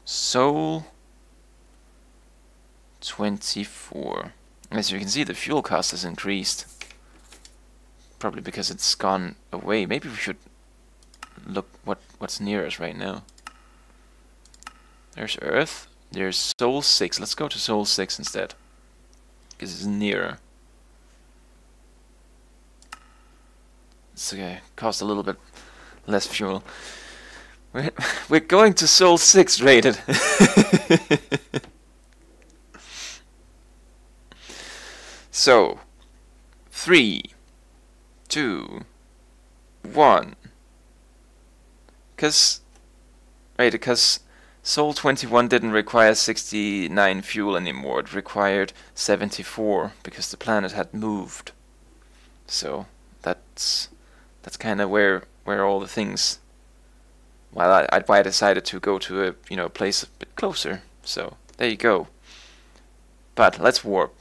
Sol 24. As you can see, the fuel cost has increased. Probably because it's gone away. Maybe we should look what's near us right now. There's Earth. There's Sol 6. Let's go to Sol 6 instead, because it's nearer. It's okay, cost a little bit less fuel. We're going to Sol 6 rated. So, 3, 2, 1. Because Sol 21 didn't require 69 fuel anymore. It required 74 because the planet had moved. So that's That's kind of where all the things. Well, why I decided to go to a place a bit closer. So there you go. But let's warp.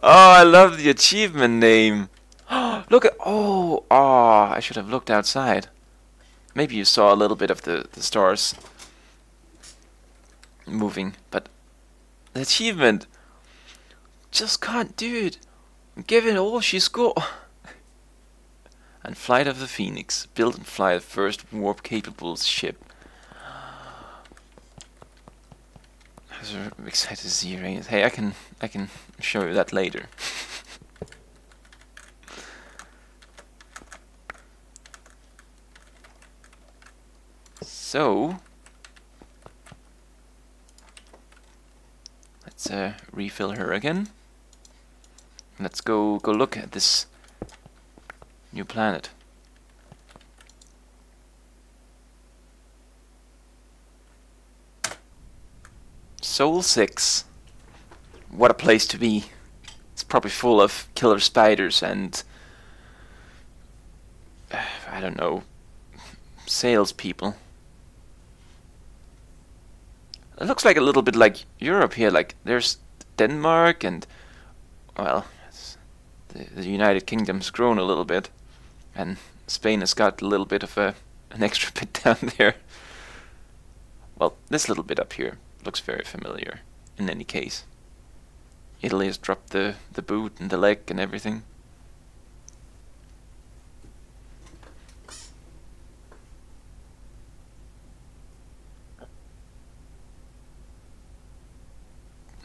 Oh, I love the achievement name. Look at I should have looked outside. Maybe you saw a little bit of the stars moving, but the achievement just can't do it. Give it all she's got. And Flight of the Phoenix. Build and fly the first warp-capable ship. I'm excited to see your Hey, I can show you that later. So let's refill her again. Let's go look at this new planet. Sol 6. What a place to be. It's probably full of killer spiders and I don't know, salespeople. It looks like a little bit like Europe here. Like there's Denmark and well, the United Kingdom's grown a little bit, and Spain has got a little bit of an extra bit down there. Well, this little bit up here looks very familiar. In any case, Italy has dropped the boot and the leg and everything.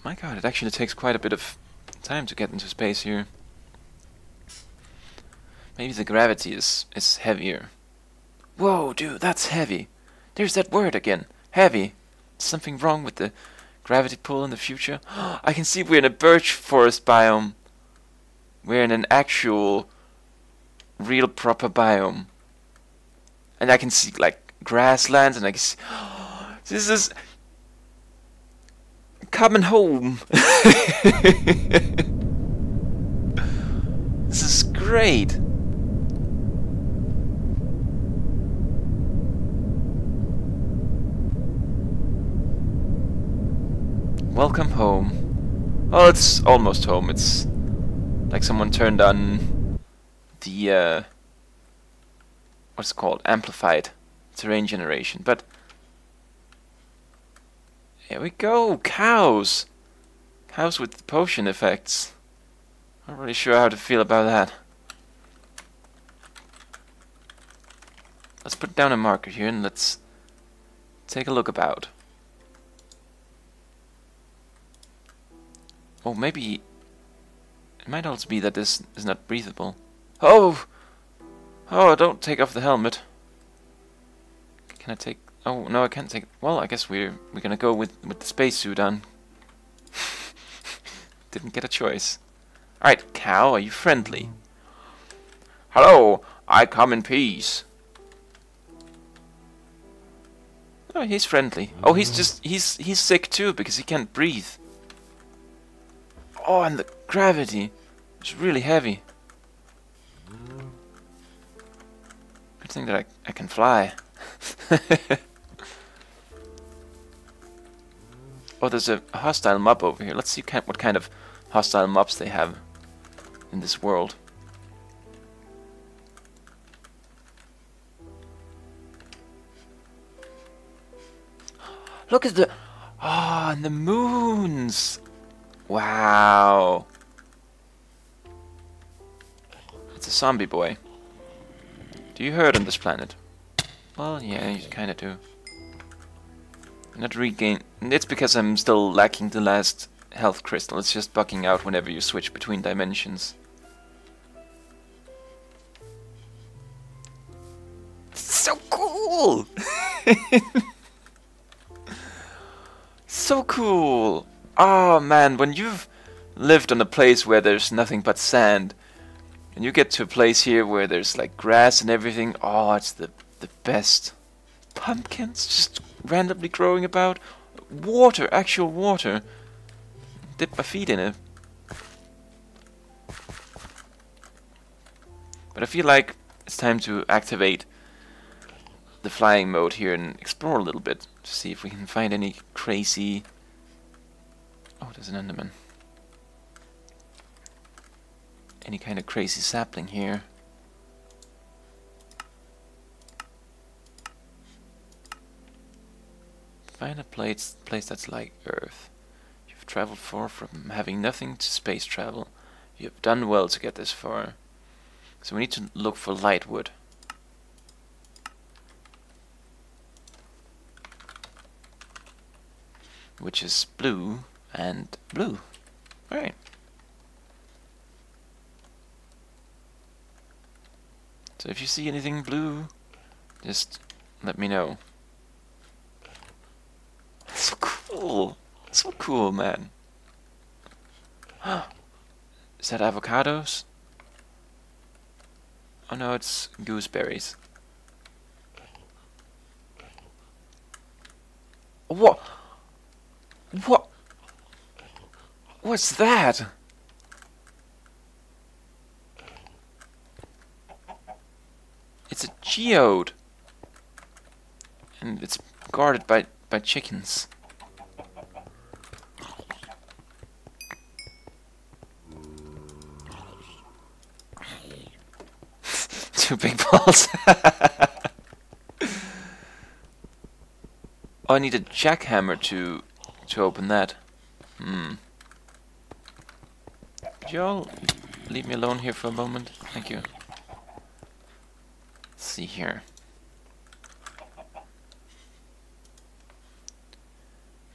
My god, it actually takes quite a bit of time to get into space here. Maybe the gravity is heavier. Whoa, dude, that's heavy. There's that word again. Heavy. Something wrong with the gravity pull in the future? I can see we're in a birch forest biome. We're in an actual, real proper biome. And I can see like grasslands and I can see... This is... coming home. This is great. Welcome home. Oh, it's almost home. It's like someone turned on the what's it called? Amplified terrain generation. But here we go, cows. Cows with potion effects. Not really sure how to feel about that. Let's put down a marker here and let's take a look about. Oh, maybe it might also be that this is not breathable. Oh! Oh, don't take off the helmet. Can I take... Oh, no, I can't take... Well, I guess we're gonna go with the spacesuit on. Didn't get a choice. Alright, cow, are you friendly? Hello, I come in peace. Oh, he's friendly. Oh, he's sick too because he can't breathe. Oh, and the gravity is really heavy. Good thing that I can fly. Oh, there's a hostile mob over here. Let's see what kind of hostile mobs they have in this world. Look at the... Oh, and the moons! Wow. It's a zombie boy. Do you hurt on this planet? Well, yeah, you kinda do. Not regain... It's because I'm still lacking the last health crystal. It's just bugging out whenever you switch between dimensions. So cool! So cool! Oh man, when you've lived on a place where there's nothing but sand, and you get to a place here where there's like grass and everything, oh, it's the best. Pumpkins just randomly growing about. Water, actual water. dip my feet in it. But I feel like it's time to activate the flying mode here and explore a little bit to see if we can find any crazy... Oh, there's an Enderman. Any kind of crazy sapling here. Find a place that's like Earth. You've traveled far from having nothing to space travel. You have done well to get this far. So we need to look for light wood. Which is blue and blue. Alright. So if you see anything blue, just let me know. So cool. So cool, man. Is that avocados? Oh no, it's gooseberries. What? What? What's that? It's a geode. And it's guarded by chickens. Two big balls. Oh, I need a jackhammer to open that. Could you all leave me alone here for a moment? Thank you. Let's see here.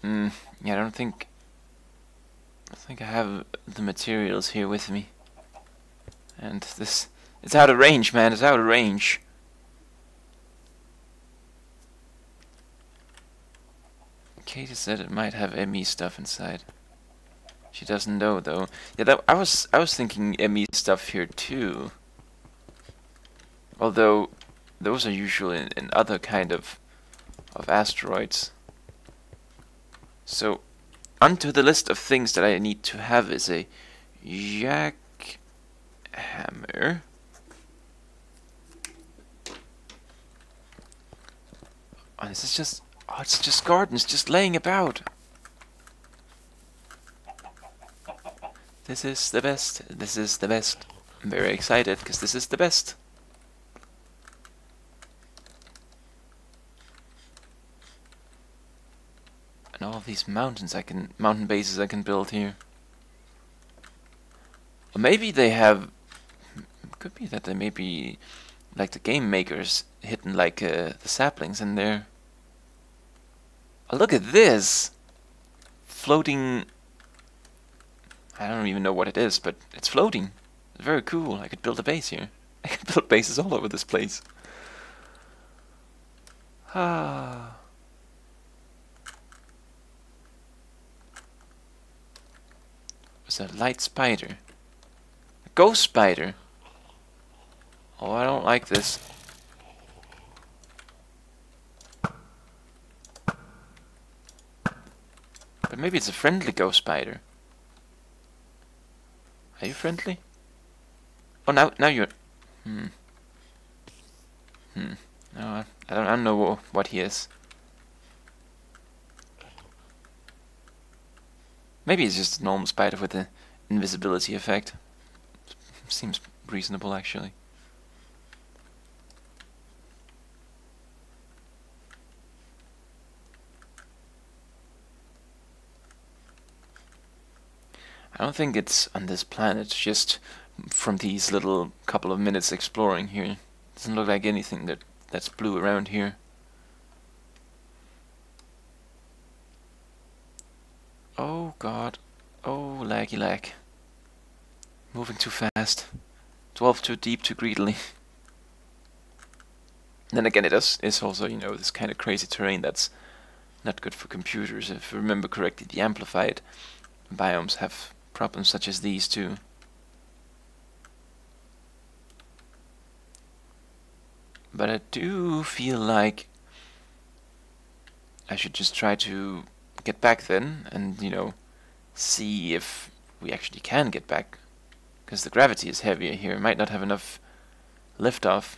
Yeah, I don't think I have the materials here with me. And this, it's out of range, man. It's out of range. Katie said it might have ME stuff inside. She doesn't know though. Yeah, I was thinking ME stuff here too. Although those are usually in other kind of asteroids. So onto the list of things that I need to have is a jackhammer. Oh, this is just... Oh, it's just gardens, just laying about. This is the best. This is the best. I'm very excited because this is the best. And all of these mountains mountain bases I can build here. Or maybe they have... Could be that they may be like the game makers hidden like the saplings in there. Oh, look at this! Floating... I don't even know what it is, but it's floating. It's very cool. I could build a base here. I could build bases all over this place. Ah. What's that? Light spider. A ghost spider. Oh, I don't like this. But maybe it's a friendly ghost spider. Are you friendly? Oh, now you're... No, I don't know what he is. Maybe it's just a normal spider with the invisibility effect. Seems reasonable, actually. I don't think it's on this planet, just from these little couple of minutes exploring here. Doesn't look like anything that's blue around here. Oh god. Oh, laggy lag. Moving too fast. 12 too deep too greedily. Then again, it's also, you know, this kind of crazy terrain that's not good for computers. If I remember correctly, the amplified biomes have problems such as these too. But I do feel like I should just try to get back then and, you know, see if we actually can get back. Because the gravity is heavier here. I might not have enough liftoff.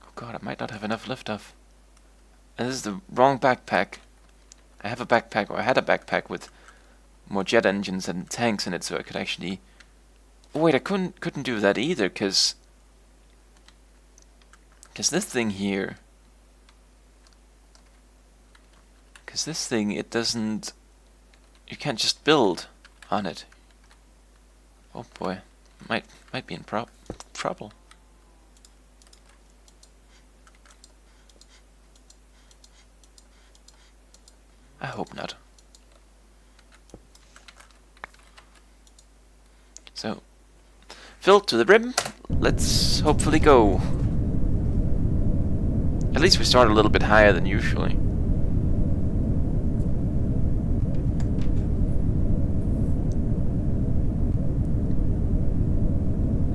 Oh god, I might not have enough liftoff. And this is the wrong backpack. I have a backpack, or I had a backpack with more jet engines and tanks in it, so I could actually... Oh, wait, I couldn't do that either, because this thing here... Because this thing, it doesn't... You can't just build on it. Oh boy, might be in trouble. I hope not. So, filled to the brim. Let's hopefully go. At least we start a little bit higher than usually.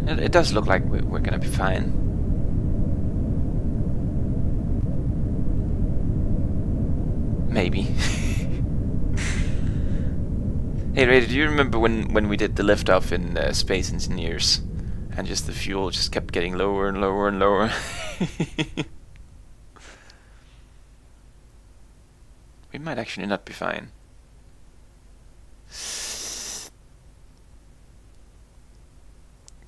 It does look like we're gonna be fine. Maybe. Hey Ray, do you remember when we did the liftoff in Space Engineers, and just the fuel just kept getting lower and lower and lower? We might actually not be fine.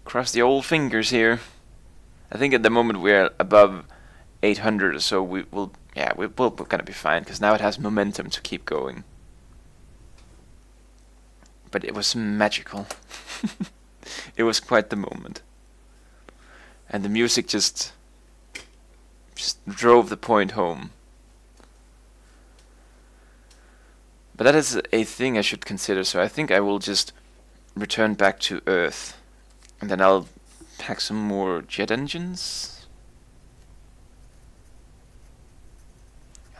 Cross the old fingers here. I think at the moment we're above 800 or so. We're gonna be fine, because now it has momentum to keep going. But it was magical. It was quite the moment. And the music just drove the point home. But that is a thing I should consider, so I think I will just return back to Earth. And then I'll pack some more jet engines.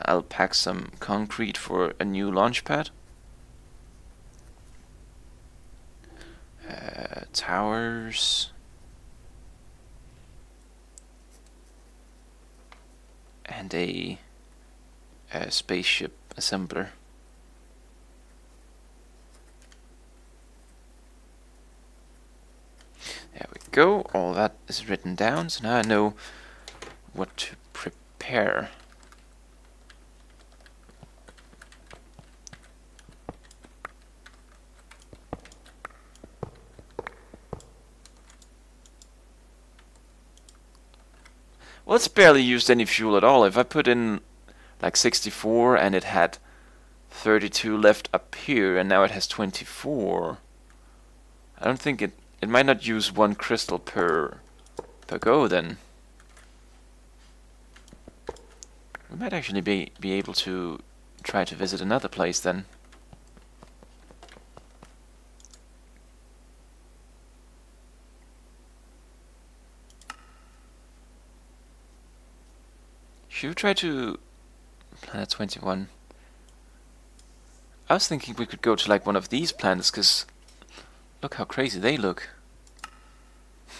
I'll pack some concrete for a new launch pad. Towers. And a spaceship assembler. There we go, all that is written down, so now I know what to prepare. Well, it's barely used any fuel at all. If I put in like 64 and it had 32 left up here and now it has 24, I don't think it might not use 1 crystal per go then. We might actually be able to try to visit another place then. Should we try to Planet 21? I was thinking we could go to like one of these planets, because look how crazy they look.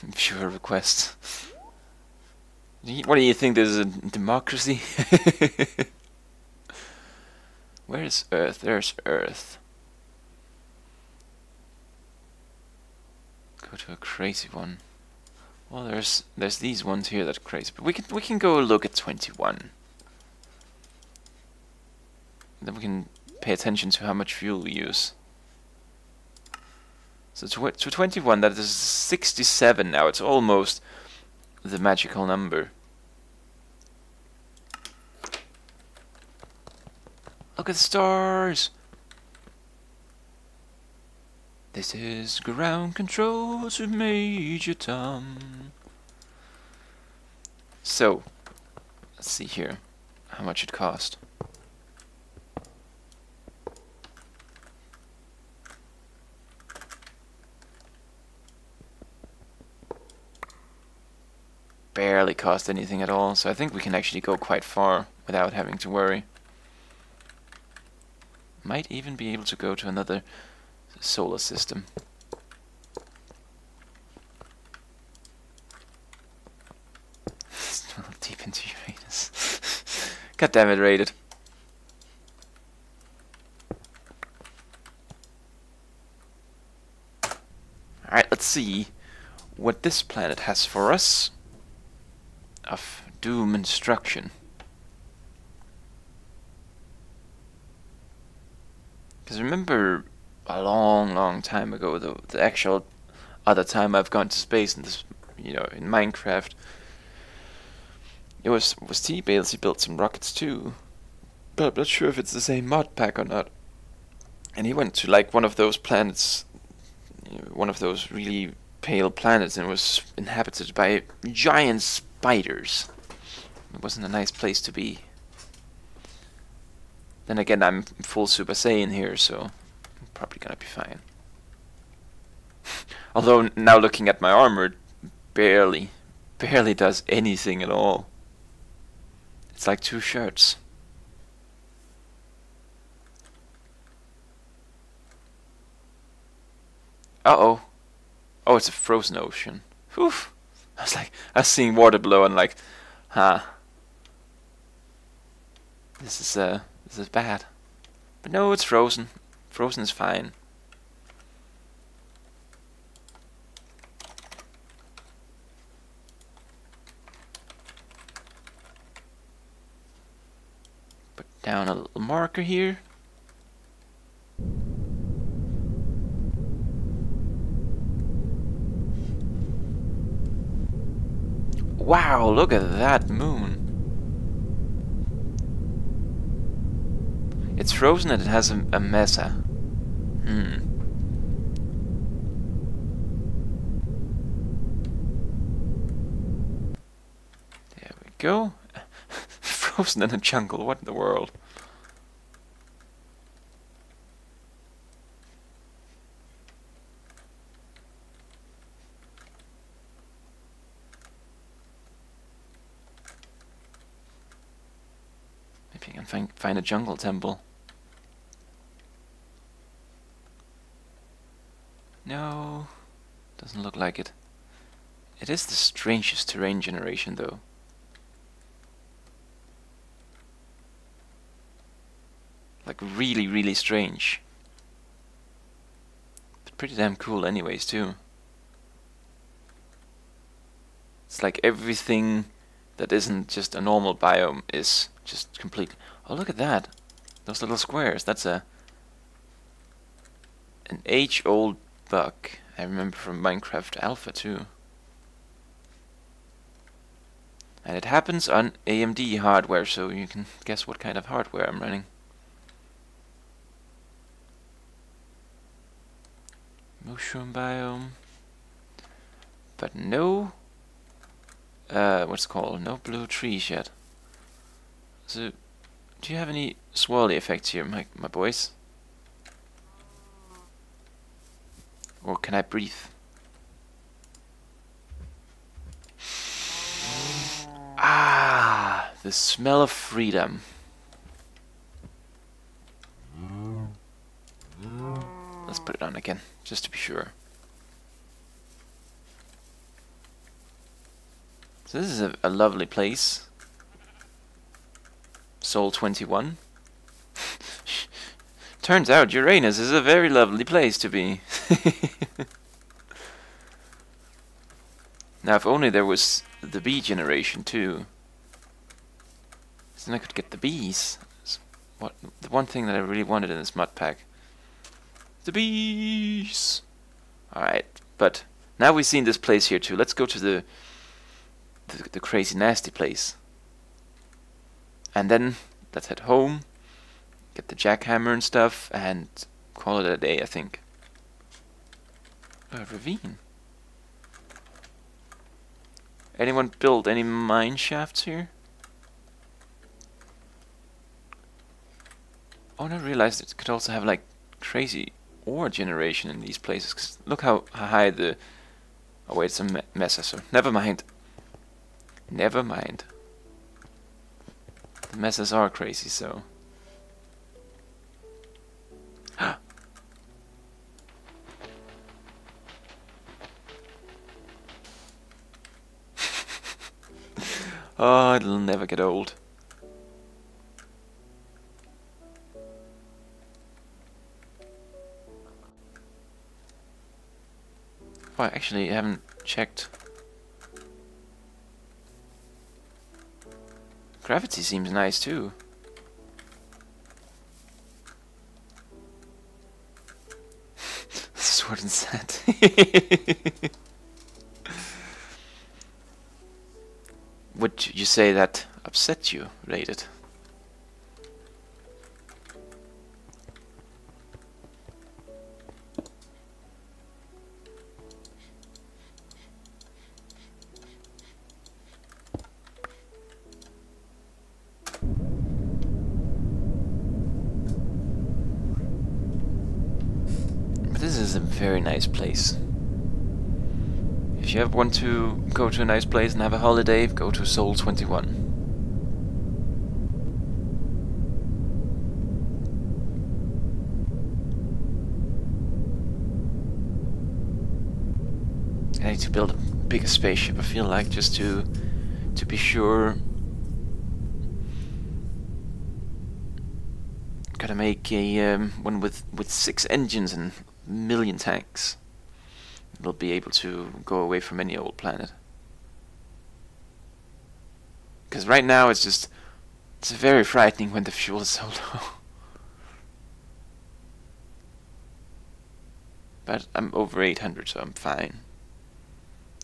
Viewer request. What do you think, this is a democracy? Where is Earth? There's Earth. Go to a crazy one. Well, there's these ones here that are crazy, but we can go look at 21. Then we can pay attention to how much fuel we use. So to 21, that is 67 now. It's almost the magical number. Look at the stars! This is ground control to Major Tom. So, let's see here how much it cost. Barely cost anything at all, so I think we can actually go quite far without having to worry. Might even be able to go to another solar system. Still deep into Uranus. God damn it, rated. let's see what this planet has for us of doom and destruction. Because remember a long time ago, the actual other time I've gone to space in this, you know, in Minecraft, it was T-Bales. He built some rockets too, but I'm not sure if it's the same mod pack or not. And he went to like one of those planets, you know, one of those really pale planets, and it was inhabited by giant spiders. It wasn't a nice place to be. Then again, I'm full Super Saiyan here, so I'm probably gonna be fine. Although now looking at my armor, it barely does anything at all. It's like 2 shirts. Uh-oh. Oh, it's a frozen ocean. Whew. I was seeing water below and like, huh. This is bad. But no, it's frozen. Frozen is fine. Put down a little marker here. Wow, look at that moon. It's frozen and it has a mesa. There we go. Frozen in a jungle, what in the world? Maybe I can find a jungle temple. No, doesn't look like it. It is the strangest terrain generation though. Like really strange. But pretty damn cool anyways too. It's like everything that isn't just a normal biome is just completely... Oh, look at that. Those little squares. That's an age-old bug. I remember from Minecraft Alpha too. And it happens on AMD hardware, so you can guess what kind of hardware I'm running. Mushroom biome. But no... what's it called? No blue trees yet. So, do you have any swirly effects here, my boys? Or can I breathe? Ah, the smell of freedom. Let's put it on again, just to be sure. So this is a lovely place. Sol 21. Turns out Uranus is a very lovely place to be. Now if only there was the bee generation too. Then I could get the bees. What the one thing that I really wanted in this mod pack. The bees! Alright, but now we've seen this place here too. Let's go to the crazy nasty place. And then let's head home, get the jackhammer and stuff, and call it a day, I think. A ravine. Anyone build any mine shafts here? Oh, and I realized it could also have like crazy ore generation in these places. 'Cause look how high the... Oh wait, it's a mesa, so never mind. Never mind. The messes are crazy, so... Oh, it'll never get old. Oh, I actually haven't checked. Gravity seems nice too. Sword and sand. Would you say that upset you, rated? But this is a very nice place. If you ever want to go to a nice place and have a holiday, go to Seoul 21. I need to build a bigger spaceship, I feel like, just to be sure. Gotta make a one with 6 engines and a million tanks. We'll be able to go away from any old planet. Because right now it's very frightening when the fuel is so low. But I'm over 800, so I'm fine.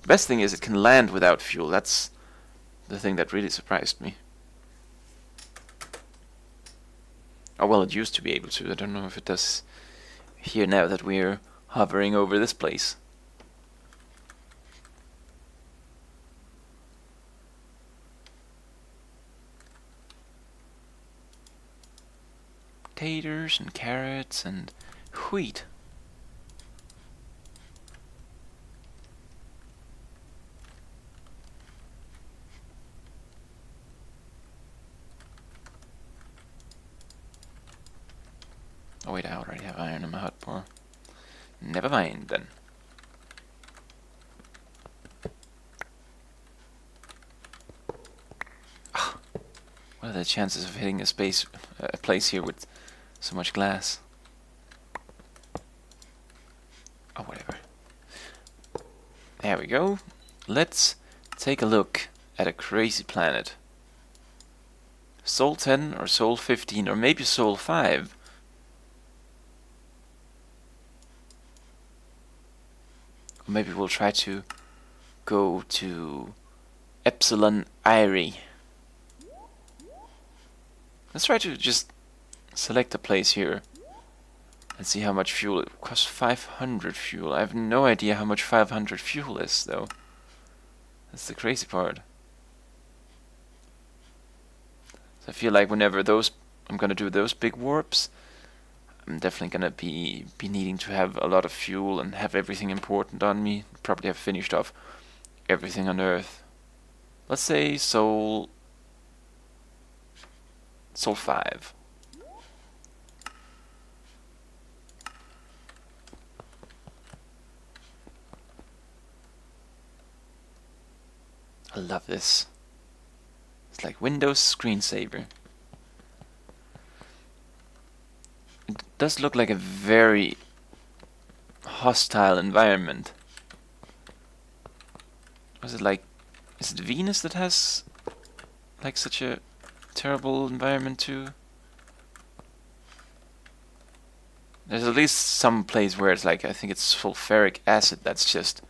The best thing is it can land without fuel. That's the thing that really surprised me. Oh well, it used to be able to. I don't know if it does here now that we're hovering over this place. Taters and carrots and wheat. Oh wait, I already have iron in my hotbar. Never mind then. What are the chances of hitting a place here with so much glass? Oh, whatever. There we go. Let's take a look at a crazy planet. Sol 10 or Sol 15 or maybe Sol 5. Or maybe we'll try to go to Epsilon Irie. Let's try to just select a place here and see how much fuel it costs. 500 fuel. I have no idea how much 500 fuel is, though. That's the crazy part. So I feel like whenever I'm gonna do those big warps, I'm definitely gonna be needing to have a lot of fuel and have everything important on me. Probably have finished off everything on Earth. Let's say Sol 5. I love this. It's like Windows screensaver. It does look like a very hostile environment. Was it like... is it Venus that has like such a terrible environment too? There's at least some place where it's like, I think it's sulfuric acid that's just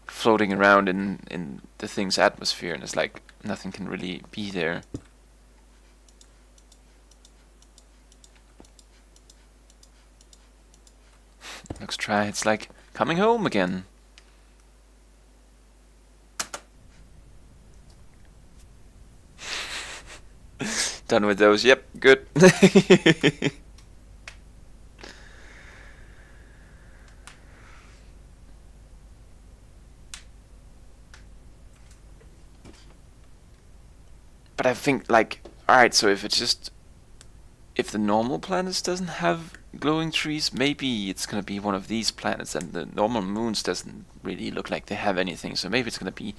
floating around in the thing's atmosphere, and it's like nothing can really be there. Looks dry. It's like coming home again. Done with those. Yep, good. But I think, like, alright, so if the normal planets doesn't have glowing trees, maybe it's gonna be one of these planets, and the normal moons doesn't really look like they have anything, so maybe it's gonna be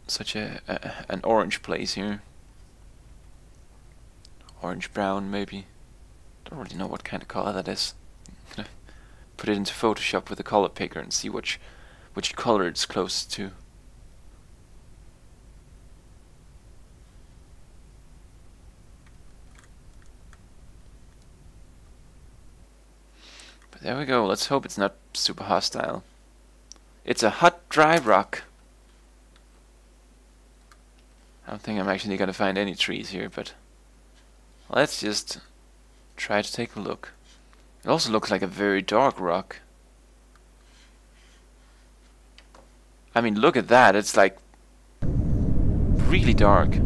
such an orange place here. Orange brown, maybe. Don't really know what kind of color that is. I'm gonna put it into Photoshop with a color picker and see which color it's closest to. But there we go. Let's hope it's not super hostile. It's a hot, dry rock. I don't think I'm actually gonna find any trees here, but let's just try to take a look. It also looks like a very dark rock. I mean, look at that. It's like really dark. Do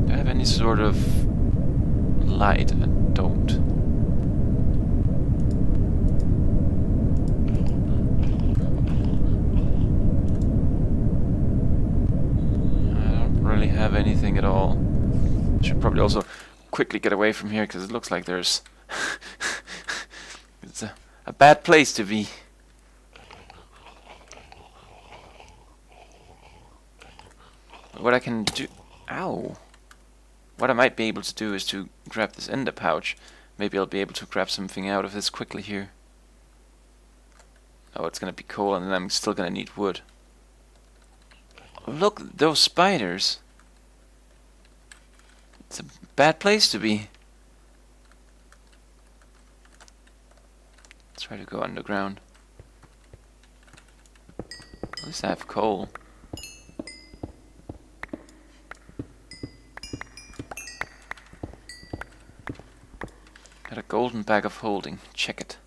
I have any sort of light? I don't. Really have anything at all. Should probably also quickly get away from here because it looks like there's it's a bad place to be. What I can do, ow, what I might be able to do is to grab this ender pouch. Maybe I'll be able to grab something out of this quickly here. Oh, it's gonna be coal and then I'm still gonna need wood. Look, those spiders. It's a bad place to be. Let's try to go underground. At least I have coal. Got a golden bag of holding. Check it.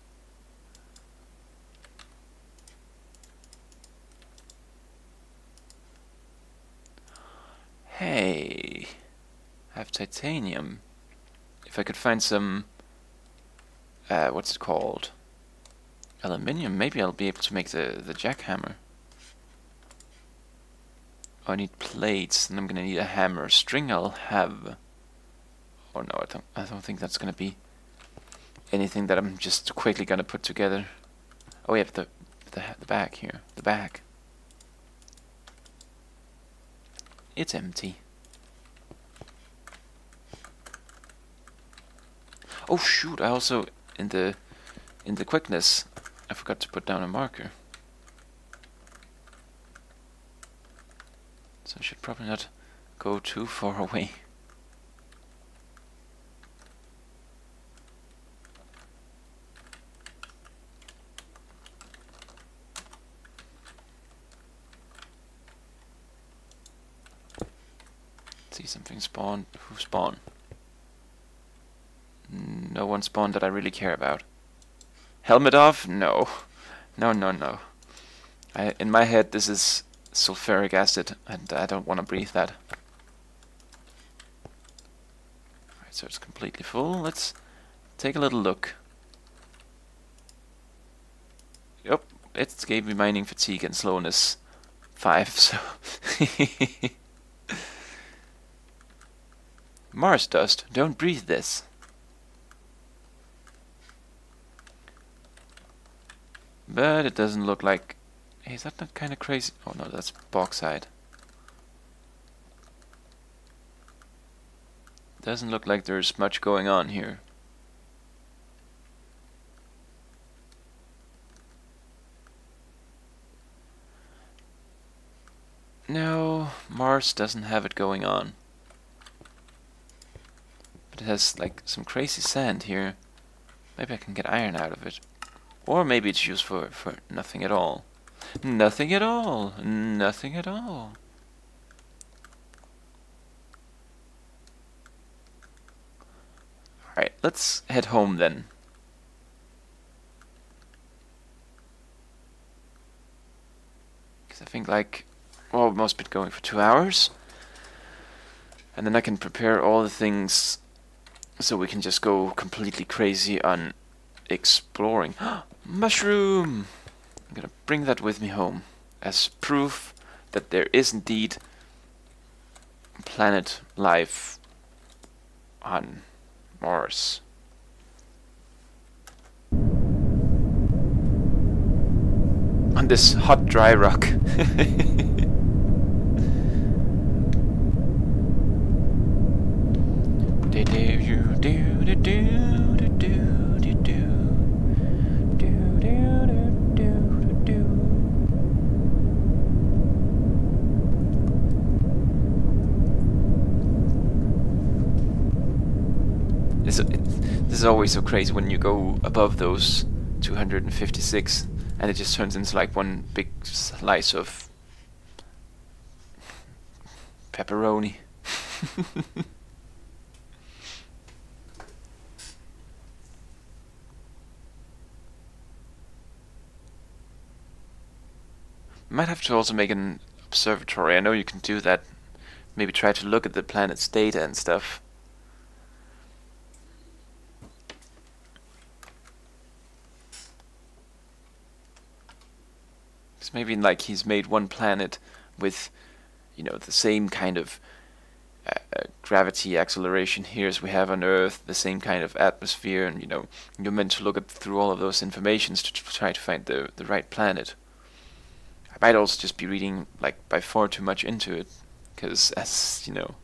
Hey, I have titanium. If I could find some, what's it called? Aluminium, maybe I'll be able to make the jackhammer. Oh, I need plates, and I'm gonna need a hammer. String I'll have. Oh no, I don't think that's gonna be anything that I'm just quickly gonna put together. Oh, we have the back here. The back. It's empty. Oh shoot! I also in the quickness I forgot to put down a marker. So I should probably not go too far away. See something spawned. Who spawned? No one spawned that I really care about. Helmet off? No. No, no, no. In my head this is sulfuric acid and I don't want to breathe that. Alright, so it's completely full. Let's take a little look. Yep, it gave me mining fatigue and slowness 5, so... Mars dust, don't breathe this. But it doesn't look like... Hey, is that not kind of crazy? Oh no, that's bauxite. Doesn't look like there's much going on here. No, Mars doesn't have it going on. But it has like some crazy sand here. Maybe I can get iron out of it. Or maybe it's used for nothing at all. Nothing at all. Nothing at all. Alright, let's head home then. Because I think like, well, we must be going for 2 hours. And then I can prepare all the things so we can just go completely crazy on exploring. Mushroom! I'm gonna bring that with me home as proof that there is indeed planet life on Mars. On this hot, dry rock. Do do do do do do do. This is always so crazy when you go above those 256 and it just turns into like one big slice of pepperoni. Might have to also make an observatory. I know you can do that. Maybe try to look at the planet's data and stuff. Because maybe like he's made one planet with, you know, the same kind of gravity acceleration here as we have on Earth, the same kind of atmosphere, and you know, you're meant to look at through all of those informations to try to find the right planet. I might also just be reading like by far too much into it, because as you know,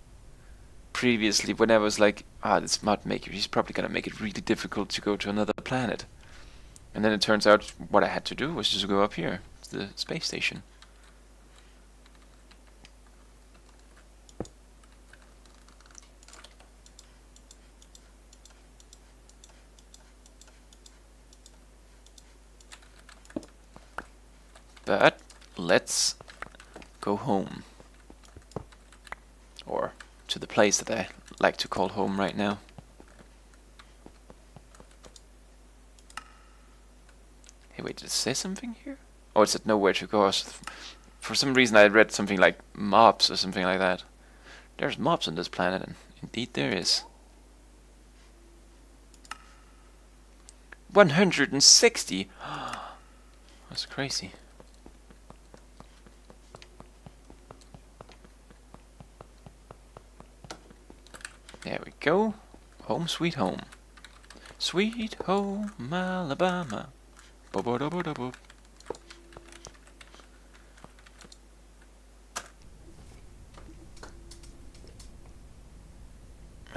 previously when I was like, this mod maker, he's probably gonna make it really difficult to go to another planet, and then it turns out what I had to do was just go up here to the space station. But let's go home. Or to the place that I like to call home right now. Hey, wait, did it say something here? Oh, it said nowhere to go. For some reason I read something like mobs or something like that. There's mobs on this planet, and indeed there is. 160! That's crazy. There we go. Home sweet home. Sweet home Alabama. Bo-bo-do-bo-do-bo.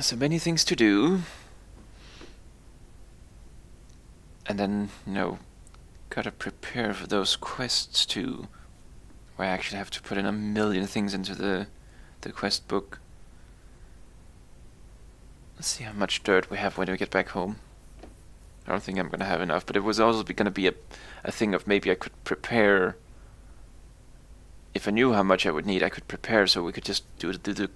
So many things to do. And then, you know, gotta prepare for those quests too. Where I actually have to put in a million things into the quest book. Let's see how much dirt we have when we get back home. I don't think I'm gonna have enough, but it was also gonna be a thing of maybe I could prepare. If I knew how much I would need, I could prepare so we could just do the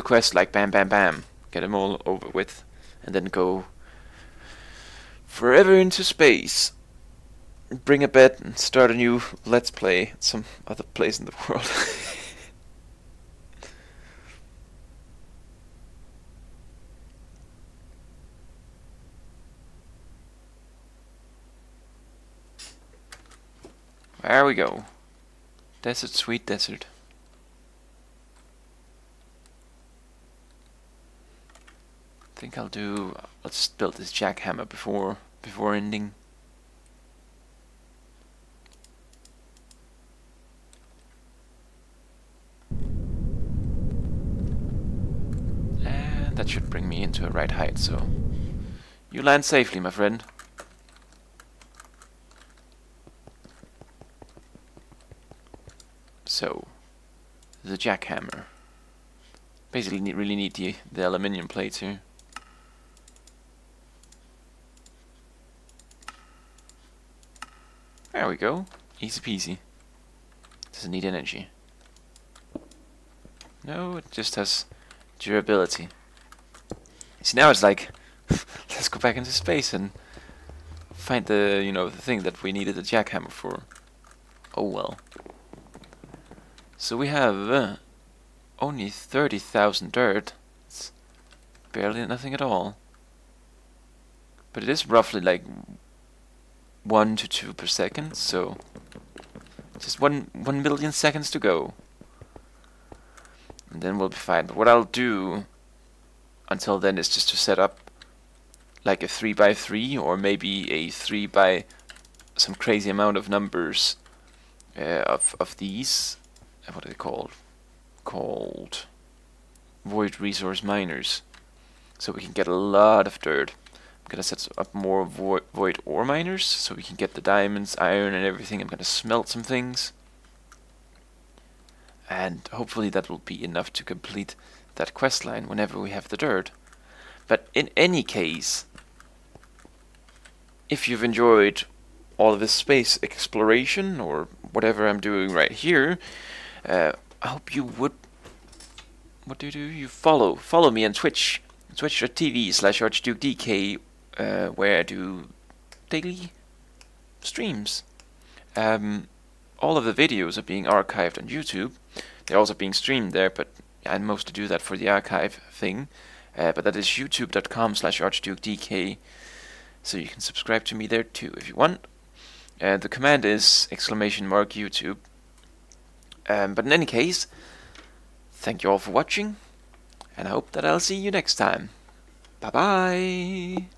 quest like bam bam bam, get them all over with, and then go forever into space, bring a bed and start a new let's play at some other place in the world. There we go. Desert, sweet desert. I think I'll do. Let's build this jackhammer before ending. And that should bring me into a right height. So you land safely, my friend. So, the jackhammer. Basically, really need the aluminium plates here. There we go. Easy peasy. Doesn't need energy. No, it just has durability. See, now it's like, let's go back into space and find the, you know, the thing that we needed the jackhammer for. Oh well. So we have only 30,000 dirt. It's barely nothing at all. But it is roughly like 1 to 2 per second, so just 1 million seconds to go. And then we'll be fine. But what I'll do until then is just to set up like a 3x3 or maybe a 3 by some crazy amount of numbers of these. What are they called? Called void resource miners. So we can get a lot of dirt. I'm gonna set up more void ore miners so we can get the diamonds, iron and everything. I'm gonna smelt some things. And hopefully that will be enough to complete that quest line whenever we have the dirt. But in any case, if you've enjoyed all of this space exploration or whatever I'm doing right here, I hope you would. What do? You follow me on Twitch, twitch.tv/ArchdukeDK, where I do daily streams. All of the videos are being archived on YouTube. They're also being streamed there, but I mostly do that for the archive thing. But that is youtube.com/ArchdukeDK, so you can subscribe to me there too if you want. The command is !YouTube. But in any case, thank you all for watching, and I hope that I'll see you next time. Bye bye!